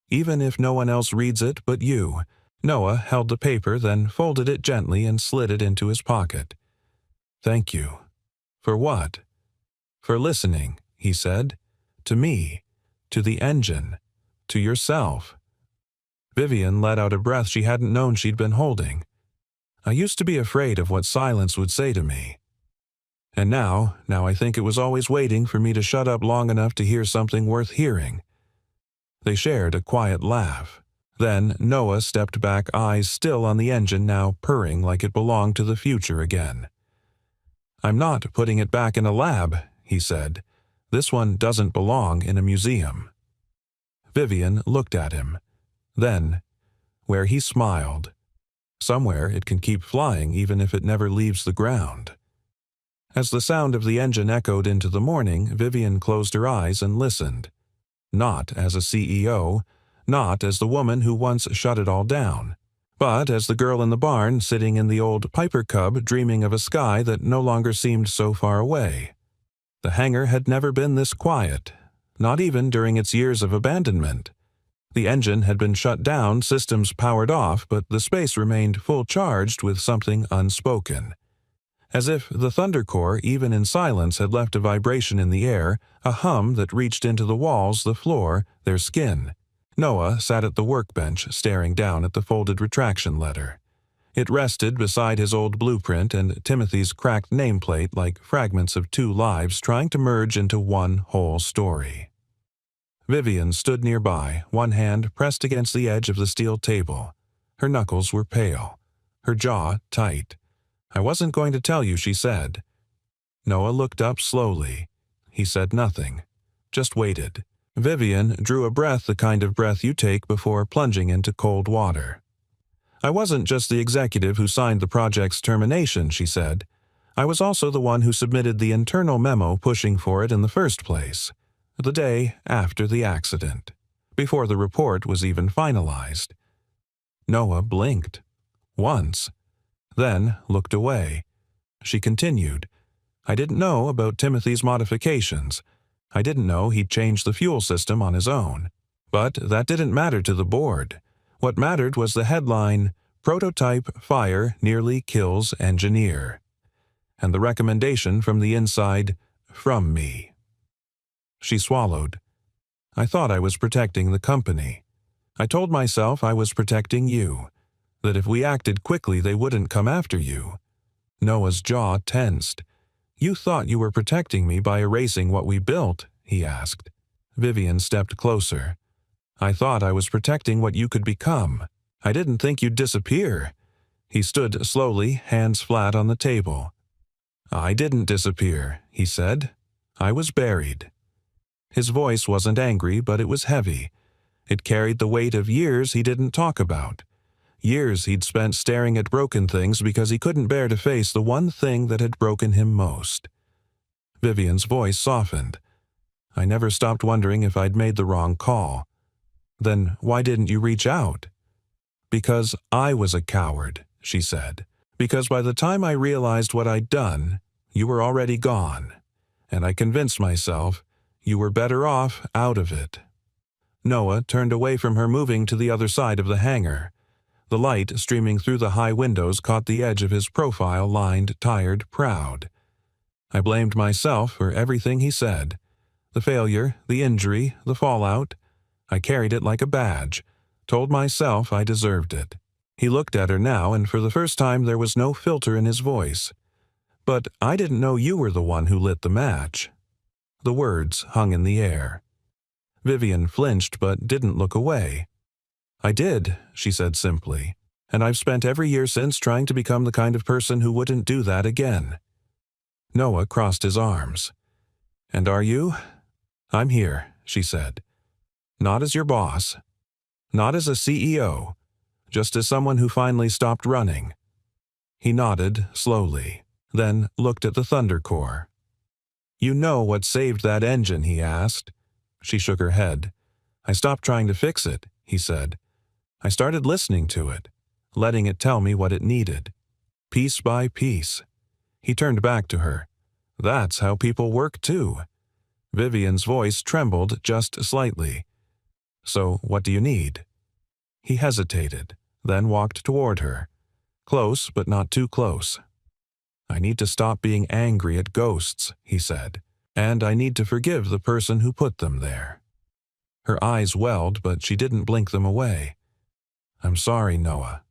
"Even if no one else reads it but you." Noah held the paper, then folded it gently and slid it into his pocket. "Thank you." "For what?" "For listening," he said. "To me, to the engine, to yourself." Vivian let out a breath she hadn't known she'd been holding. "I used to be afraid of what silence would say to me. And now I think it was always waiting for me to shut up long enough to hear something worth hearing." They shared a quiet laugh. Then Noah stepped back, eyes still on the engine, now purring like it belonged to the future again. "I'm not putting it back in a lab," he said. "This one doesn't belong in a museum." Vivian looked at him. Then, where he smiled. Somewhere it can keep flying even if it never leaves the ground. As the sound of the engine echoed into the morning, Vivian closed her eyes and listened. Not as a CEO, not as the woman who once shut it all down, but as the girl in the barn sitting in the old Piper Cub dreaming of a sky that no longer seemed so far away. The hangar had never been this quiet, not even during its years of abandonment. The engine had been shut down, systems powered off, but the space remained full charged with something unspoken. As if the Thunder Core, even in silence, had left a vibration in the air, a hum that reached into the walls, the floor, their skin. Noah sat at the workbench, staring down at the folded retraction letter. It rested beside his old blueprint and Timothy's cracked nameplate like fragments of two lives trying to merge into one whole story. Vivian stood nearby, one hand pressed against the edge of the steel table. Her knuckles were pale, her jaw tight. "I wasn't going to tell you," she said. Noah looked up slowly. He said nothing, just waited. Vivian drew a breath, the kind of breath you take before plunging into cold water. "I wasn't just the executive who signed the project's termination," she said. "I was also the one who submitted the internal memo pushing for it in the first place, the day after the accident, before the report was even finalized." Noah blinked. Once. Then looked away. She continued. "I didn't know about Timothy's modifications. I didn't know he'd changed the fuel system on his own. But that didn't matter to the board. What mattered was the headline, 'Prototype Fire Nearly Kills Engineer,' and the recommendation from the inside, 'From me.'" She swallowed. "I thought I was protecting the company. I told myself I was protecting you, that if we acted quickly they wouldn't come after you." Noah's jaw tensed. "You thought you were protecting me by erasing what we built?" he asked. Vivian stepped closer. "I thought I was protecting what you could become. I didn't think you'd disappear." He stood slowly, hands flat on the table. "I didn't disappear," he said. "I was buried." His voice wasn't angry, but it was heavy. It carried the weight of years he didn't talk about. Years he'd spent staring at broken things because he couldn't bear to face the one thing that had broken him most. Vivian's voice softened. "I never stopped wondering if I'd made the wrong call." "Then why didn't you reach out?" "Because I was a coward," she said. "Because by the time I realized what I'd done, you were already gone. And I convinced myself you were better off out of it." Noah turned away from her, moving to the other side of the hangar. The light streaming through the high windows caught the edge of his profile, lined, tired, proud. I blamed myself for everything he said. The failure, the injury, the fallout. I carried it like a badge, told myself I deserved it. He looked at her now, and for the first time there was no filter in his voice. "But I didn't know you were the one who lit the match." The words hung in the air. Vivian flinched but didn't look away. "I did," she said simply, "and I've spent every year since trying to become the kind of person who wouldn't do that again." Noah crossed his arms. "And are you?" "I'm here," she said. "Not as your boss. Not as a CEO. Just as someone who finally stopped running." He nodded slowly, then looked at the Thunder Core. "You know what saved that engine?" he asked. She shook her head. "I stopped trying to fix it," he said. "I started listening to it, letting it tell me what it needed. Piece by piece." He turned back to her. "That's how people work too." Vivian's voice trembled just slightly. "So what do you need?" He hesitated, then walked toward her. Close, but not too close. "I need to stop being angry at ghosts," he said. "And I need to forgive the person who put them there." Her eyes welled, but she didn't blink them away. "I'm sorry, Noah."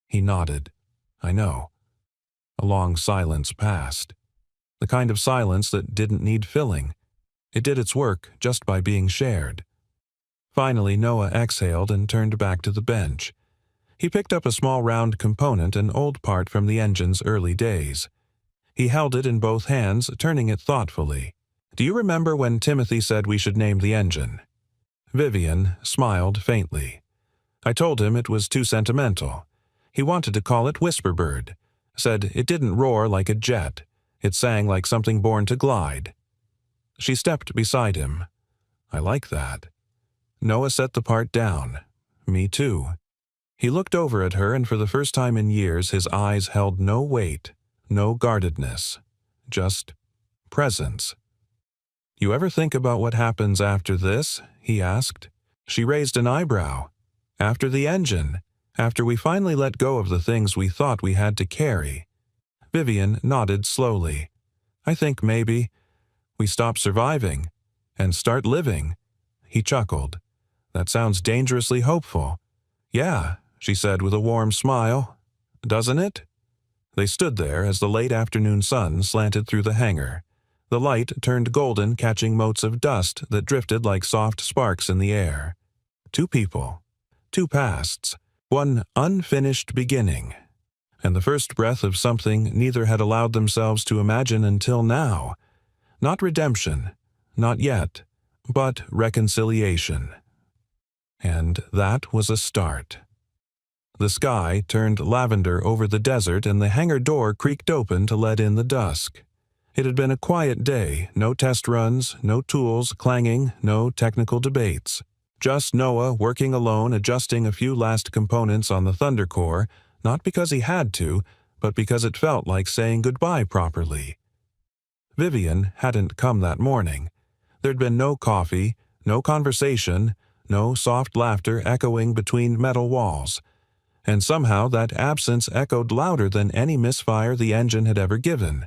He nodded. "I know." A long silence passed. The kind of silence that didn't need filling. It did its work just by being shared. Finally, Noah exhaled and turned back to the bench. He picked up a small round component, an old part from the engine's early days. He held it in both hands, turning it thoughtfully. "Do you remember when Timothy said we should name the engine?" Vivian smiled faintly. "I told him it was too sentimental. He wanted to call it Whisperbird. Said it didn't roar like a jet. It sang like something born to glide." She stepped beside him. "I like that." Noah set the part down. "Me too." He looked over at her, and for the first time in years his eyes held no weight, no guardedness, just presence. "You ever think about what happens after this?" he asked. She raised an eyebrow. "After the engine, after we finally let go of the things we thought we had to carry." Vivian nodded slowly. "I think maybe we stop surviving and start living." He chuckled. "That sounds dangerously hopeful." "Yeah," she said with a warm smile. doesn't it?" They stood there as the late afternoon sun slanted through the hangar. The light turned golden, catching motes of dust that drifted like soft sparks in the air. Two people, two pasts, one unfinished beginning, and the first breath of something neither had allowed themselves to imagine until now. Not redemption, not yet, but reconciliation. And that was a start. The sky turned lavender over the desert and the hangar door creaked open to let in the dusk. It had been a quiet day, no test runs, no tools clanging, no technical debates. Just Noah working alone, adjusting a few last components on the Thunder Core, not because he had to, but because it felt like saying goodbye properly. Vivian hadn't come that morning. There'd been no coffee, no conversation, no soft laughter echoing between metal walls. And somehow that absence echoed louder than any misfire the engine had ever given.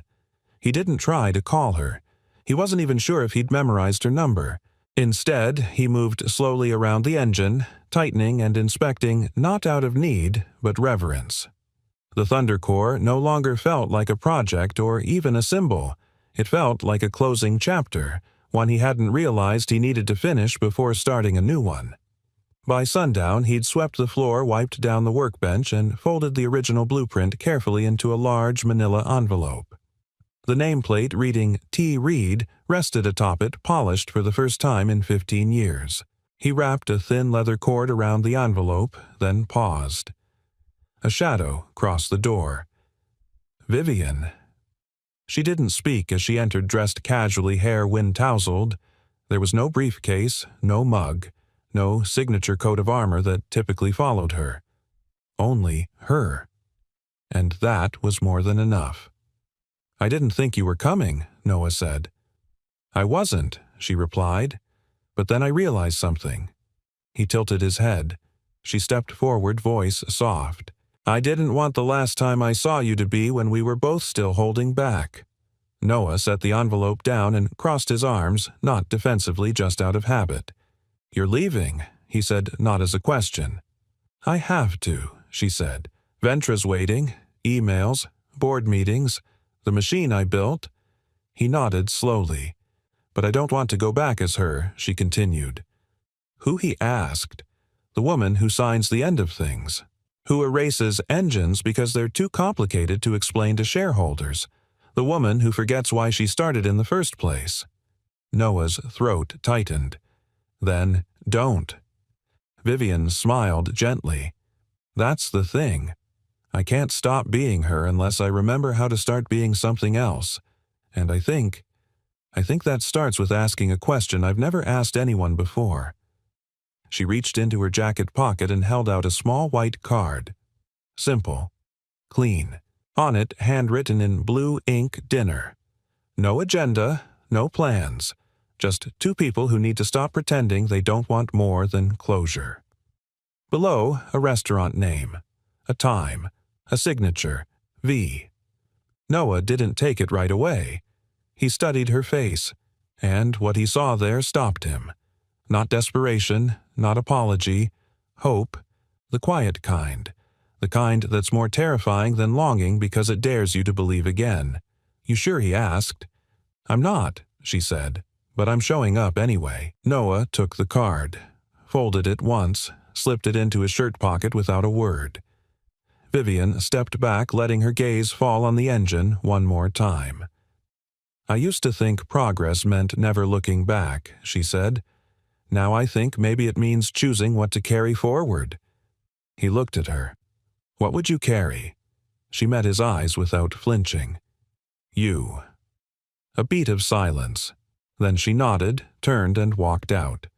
He didn't try to call her. He wasn't even sure if he'd memorized her number. Instead, he moved slowly around the engine, tightening and inspecting not out of need, but reverence. The Thunder Core no longer felt like a project or even a symbol. It felt like a closing chapter, one he hadn't realized he needed to finish before starting a new one. By sundown, he'd swept the floor, wiped down the workbench, and folded the original blueprint carefully into a large manila envelope. The nameplate reading T. Reed rested atop it, polished for the first time in 15 years. He wrapped a thin leather cord around the envelope, then paused. A shadow crossed the door. Vivian. She didn't speak as she entered, dressed casually, hair wind-tousled. There was no briefcase, no mug, no signature coat of armor that typically followed her. Only her. And that was more than enough. "I didn't think you were coming," Noah said. "I wasn't," she replied. "But then I realized something." He tilted his head. She stepped forward, voice soft. "I didn't want the last time I saw you to be when we were both still holding back." Noah set the envelope down and crossed his arms, not defensively, just out of habit. "You're leaving," he said, not as a question. "I have to," she said. "Ventra's waiting, emails, board meetings, the machine I built." He nodded slowly. "But I don't want to go back as her," she continued. Who, he asked? The woman who signs the end of things. Who erases engines because they're too complicated to explain to shareholders. The woman who forgets why she started in the first place. Noah's throat tightened. Then, don't. Vivian smiled gently. "That's the thing. I can't stop being her unless I remember how to start being something else. And I think that starts with asking a question I've never asked anyone before." She reached into her jacket pocket and held out a small white card. Simple. Clean. On it, handwritten in blue ink, dinner. No agenda, no plans. Just two people who need to stop pretending they don't want more than closure. Below, a restaurant name. A time. A signature. V. Noah didn't take it right away. He studied her face, and what he saw there stopped him. Not desperation, not apology, hope, the quiet kind. The kind that's more terrifying than longing because it dares you to believe again. "You sure?" he asked. "I'm not," she said, "but I'm showing up anyway." Noah took the card, folded it once, slipped it into his shirt pocket without a word. Vivian stepped back, letting her gaze fall on the engine one more time. "I used to think progress meant never looking back," she said. "Now I think maybe it means choosing what to carry forward." He looked at her. "What would you carry?" She met his eyes without flinching. "You." A beat of silence. Then she nodded, turned, and walked out.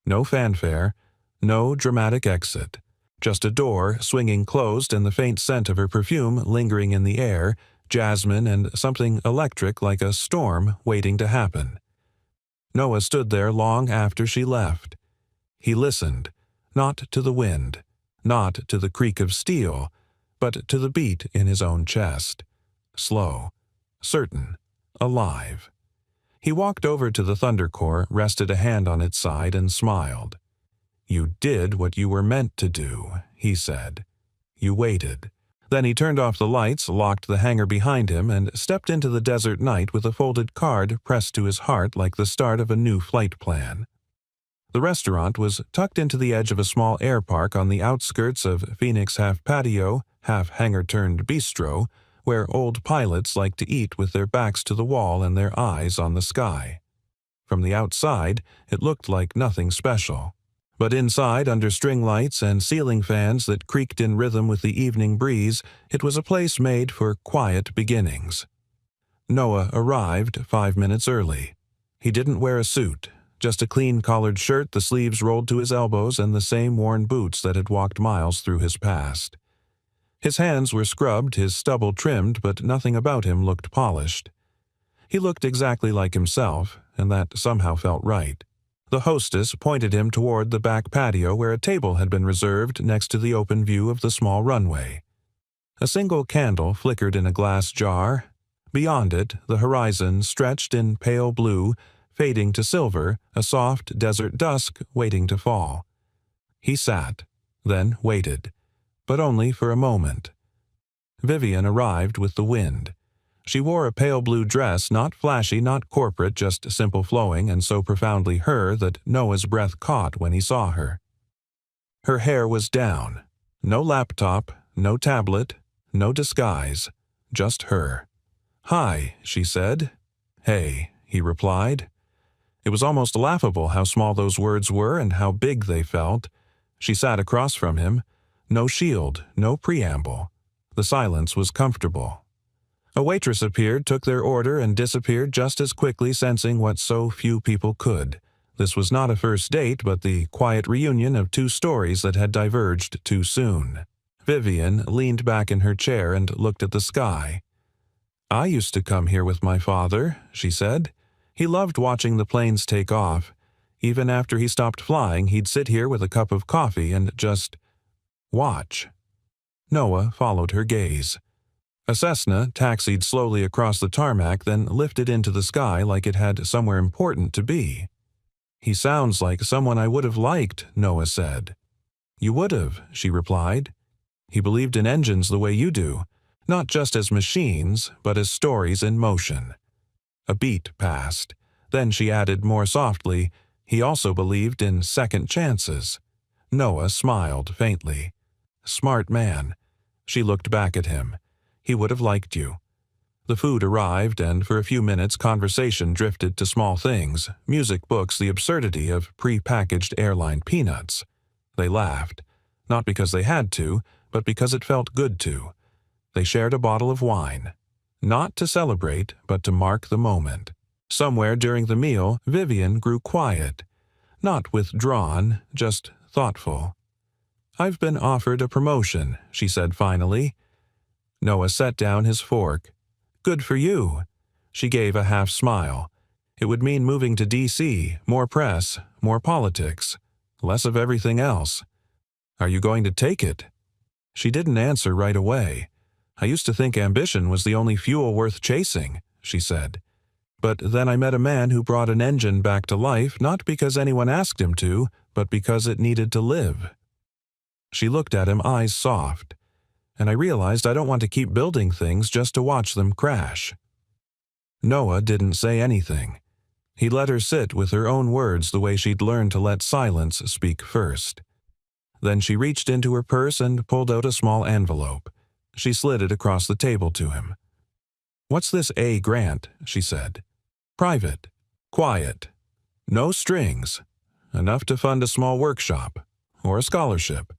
No fanfare, no dramatic exit. Just a door swinging closed and the faint scent of her perfume lingering in the air, jasmine and something electric like a storm waiting to happen. Noah stood there long after she left. He listened, not to the wind, not to the creak of steel, but to the beat in his own chest. Slow, certain, alive. He walked over to the Thunder Core, rested a hand on its side, and smiled. "You did what you were meant to do," he said. "You waited." Then he turned off the lights, locked the hangar behind him, and stepped into the desert night with a folded card pressed to his heart like the start of a new flight plan. The restaurant was tucked into the edge of a small air park on the outskirts of Phoenix, half patio, half hangar-turned bistro, where old pilots like to eat with their backs to the wall and their eyes on the sky. From the outside, it looked like nothing special. But inside, under string lights and ceiling fans that creaked in rhythm with the evening breeze, it was a place made for quiet beginnings. Noah arrived 5 minutes early. He didn't wear a suit, just a clean collared shirt, the sleeves rolled to his elbows, and the same worn boots that had walked miles through his past. His hands were scrubbed, his stubble trimmed, but nothing about him looked polished. He looked exactly like himself, and that somehow felt right. The hostess pointed him toward the back patio where a table had been reserved next to the open view of the small runway. A single candle flickered in a glass jar. Beyond it, the horizon stretched in pale blue, fading to silver, a soft desert dusk waiting to fall. He sat, then waited, but only for a moment. Vivian arrived with the wind. She wore a pale blue dress, not flashy, not corporate, just simple flowing and so profoundly her that Noah's breath caught when he saw her. Her hair was down. No laptop, no tablet, no disguise, just her. "Hi," she said. "Hey," he replied. It was almost laughable how small those words were and how big they felt. She sat across from him. No shield, no preamble. The silence was comfortable. A waitress appeared, took their order, and disappeared just as quickly, sensing what so few people could. This was not a first date, but the quiet reunion of two stories that had diverged too soon. Vivian leaned back in her chair and looked at the sky. "I used to come here with my father," she said. "He loved watching the planes take off. Even after he stopped flying, he'd sit here with a cup of coffee and just watch." Noah followed her gaze. A Cessna taxied slowly across the tarmac, then lifted into the sky like it had somewhere important to be. "He sounds like someone I would have liked," Noah said. "You would have," she replied. "He believed in engines the way you do, not just as machines, but as stories in motion." A beat passed. Then she added more softly, "He also believed in second chances." Noah smiled faintly. "Smart man." She looked back at him. "He would have liked you." The food arrived, and for a few minutes conversation drifted to small things, music, books, the absurdity of pre-packaged airline peanuts. They laughed, not because they had to, but because it felt good to. They shared a bottle of wine, not to celebrate, but to mark the moment. Somewhere during the meal, Vivian grew quiet, not withdrawn, just thoughtful. "I've been offered a promotion," she said finally. Noah set down his fork. "Good for you." She gave a half smile. It would mean moving to D.C., more press, more politics, less of everything else. "Are you going to take it?" She didn't answer right away. "I used to think ambition was the only fuel worth chasing," she said. "But then I met a man who brought an engine back to life, not because anyone asked him to, but because it needed to live." She looked at him, eyes soft. "And I realized I don't want to keep building things just to watch them crash." Noah didn't say anything. He let her sit with her own words the way she'd learned to let silence speak first. Then she reached into her purse and pulled out a small envelope. She slid it across the table to him. "What's this A grant?" she said. "Private. Quiet. No strings. Enough to fund a small workshop, or a scholarship,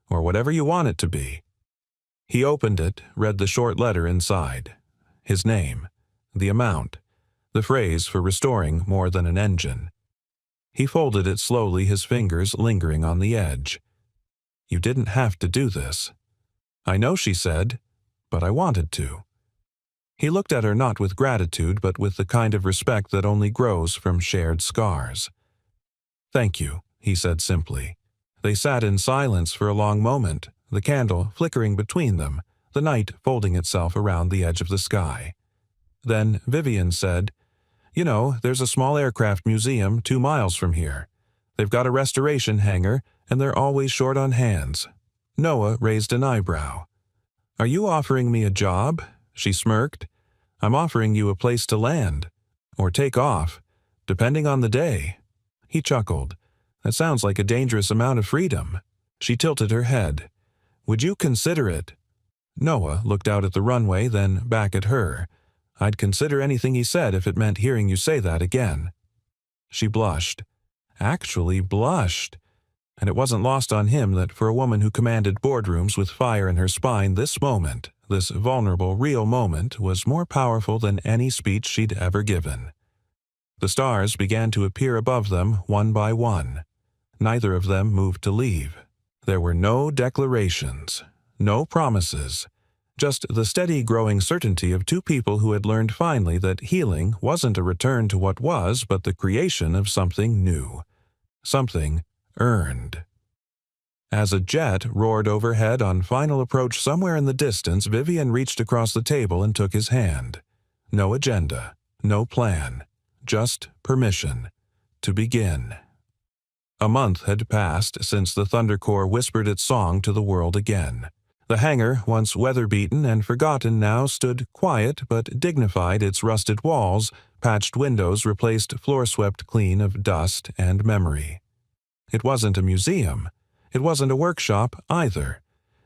or whatever you want it to be." He opened it, read the short letter inside. His name, the amount, the phrase for restoring more than an engine. He folded it slowly, his fingers lingering on the edge. "You didn't have to do this." "I know," she said, "but I wanted to." He looked at her not with gratitude, but with the kind of respect that only grows from shared scars. "Thank you," he said simply. They sat in silence for a long moment, the candle flickering between them, the night folding itself around the edge of the sky. Then Vivian said, "You know, there's a small aircraft museum 2 miles from here. They've got a restoration hangar, and they're always short on hands." Noah raised an eyebrow. Are you offering me a job? She smirked. I'm offering you a place to land. Or take off, depending on the day. He chuckled. That sounds like a dangerous amount of freedom. She tilted her head. Would you consider it? Noah looked out at the runway, then back at her. I'd consider anything he said if it meant hearing you say that again. She blushed. Actually blushed. And it wasn't lost on him that for a woman who commanded boardrooms with fire in her spine, this moment, this vulnerable, real moment, was more powerful than any speech she'd ever given. The stars began to appear above them one by one. Neither of them moved to leave. There were no declarations, no promises, just the steady growing certainty of two people who had learned finally that healing wasn't a return to what was, but the creation of something new, something earned. As a jet roared overhead on final approach somewhere in the distance, Vivian reached across the table and took his hand. No agenda, no plan, just permission to begin. A month had passed since the Thunder Corps whispered its song to the world again. The hangar, once weather-beaten and forgotten, now stood quiet but dignified, its rusted walls, patched windows replaced floor swept clean of dust and memory. It wasn't a museum. It wasn't a workshop either.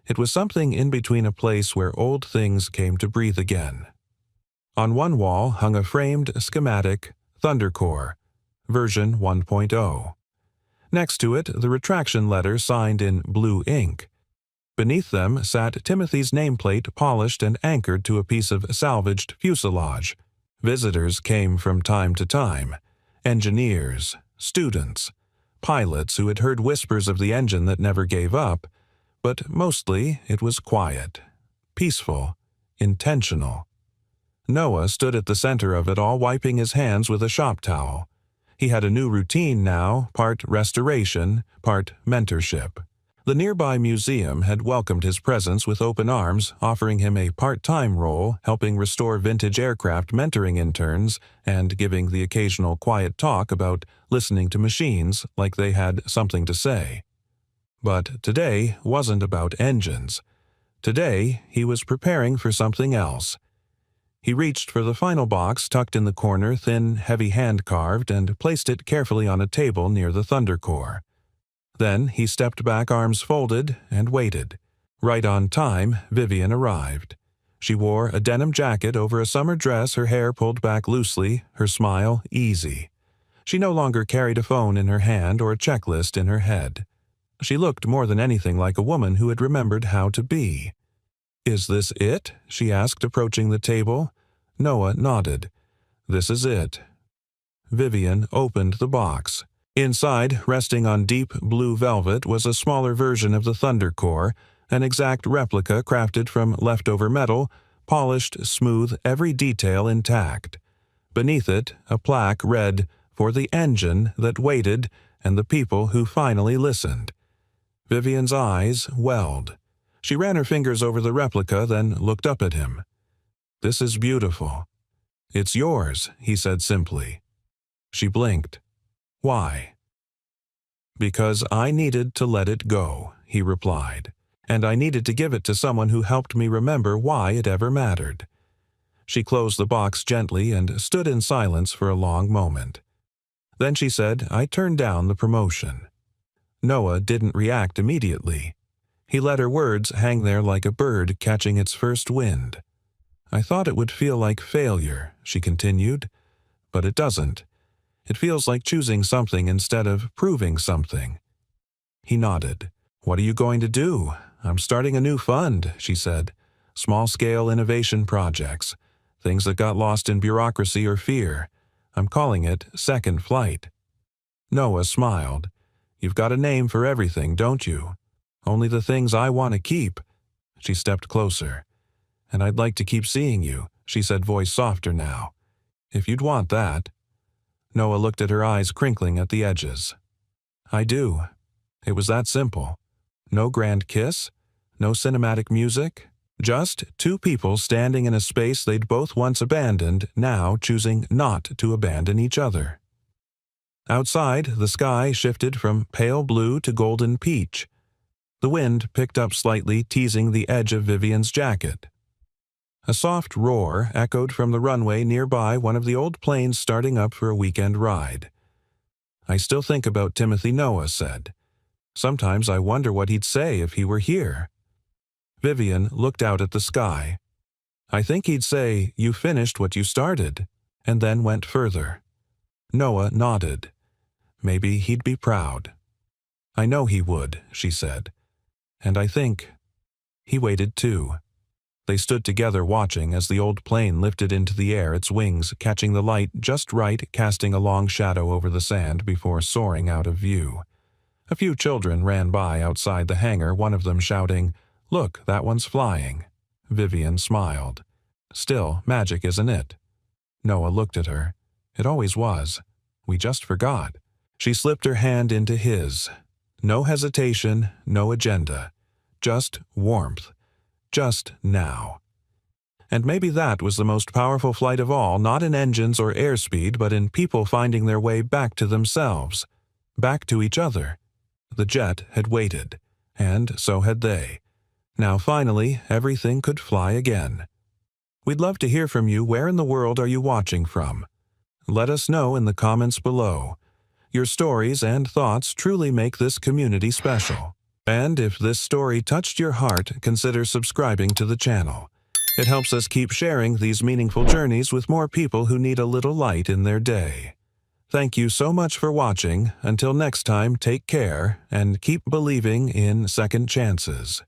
It was something in between, a place where old things came to breathe again. On one wall hung a framed schematic, Thunder Corps, version 1.0. Next to it, the retraction letter signed in blue ink. Beneath them sat Timothy's nameplate, polished and anchored to a piece of salvaged fuselage. Visitors came from time to time. Engineers, students, pilots who had heard whispers of the engine that never gave up, but mostly it was quiet, peaceful, intentional. Noah stood at the center of it all, wiping his hands with a shop towel. He had a new routine now, part restoration, part mentorship. The nearby museum had welcomed his presence with open arms, offering him a part-time role, helping restore vintage aircraft, mentoring interns, and giving the occasional quiet talk about listening to machines like they had something to say. But today wasn't about engines. Today he was preparing for something else. He reached for the final box tucked in the corner, thin, heavy hand-carved, and placed it carefully on a table near the Thunder Corps. Then he stepped back, arms folded, and waited. Right on time, Vivian arrived. She wore a denim jacket over a summer dress, her hair pulled back loosely, her smile easy. She no longer carried a phone in her hand or a checklist in her head. She looked more than anything like a woman who had remembered how to be. "Is this it?" she asked, approaching the table. Noah nodded. "This is it." Vivian opened the box. Inside, resting on deep blue velvet, was a smaller version of the Thunder Corps, an exact replica crafted from leftover metal, polished, smooth, every detail intact. Beneath it, a plaque read, "For the engine that waited and the people who finally listened." Vivian's eyes welled. She ran her fingers over the replica, then looked up at him. "This is beautiful." "It's yours," he said simply. She blinked. "Why?" "Because I needed to let it go," he replied, "and I needed to give it to someone who helped me remember why it ever mattered." She closed the box gently and stood in silence for a long moment. Then she said, "I turned down the promotion." Noah didn't react immediately. He let her words hang there like a bird catching its first wind. "I thought it would feel like failure," she continued, "but it doesn't. It feels like choosing something instead of proving something." He nodded. "What are you going to do?" "I'm starting a new fund," she said. "Small-scale innovation projects. Things that got lost in bureaucracy or fear. I'm calling it Second Flight." Noah smiled. "You've got a name for everything, don't you? Only the things I want to keep." She stepped closer. "And I'd like to keep seeing you," she said, voice softer now. "If you'd want that." Noah looked at her eyes crinkling at the edges. "I do." It was that simple. No grand kiss, no cinematic music, just two people standing in a space they'd both once abandoned, now choosing not to abandon each other. Outside, the sky shifted from pale blue to golden peach. The wind picked up slightly, teasing the edge of Vivian's jacket. A soft roar echoed from the runway nearby, one of the old planes starting up for a weekend ride. "I still think about Timothy," Noah said. "Sometimes I wonder what he'd say if he were here." Vivian looked out at the sky. "I think he'd say, 'You finished what you started,' and then went further." Noah nodded. "Maybe he'd be proud." "I know he would," she said. "And I think—" He waited too. They stood together watching as the old plane lifted into the air, its wings catching the light just right, casting a long shadow over the sand before soaring out of view. A few children ran by outside the hangar, one of them shouting, "Look, that one's flying." Vivian smiled. "Still magic, isn't it?" Noah looked at her. "It always was. We just forgot." She slipped her hand into his. No hesitation, no agenda. Just warmth. Just now. And maybe that was the most powerful flight of all, not in engines or airspeed, but in people finding their way back to themselves, back to each other. The jet had waited, and so had they. Now finally, everything could fly again. We'd love to hear from you. Where in the world are you watching from? Let us know in the comments below. Your stories and thoughts truly make this community special. And if this story touched your heart, consider subscribing to the channel. It helps us keep sharing these meaningful journeys with more people who need a little light in their day. Thank you so much for watching. Until next time, take care and keep believing in second chances.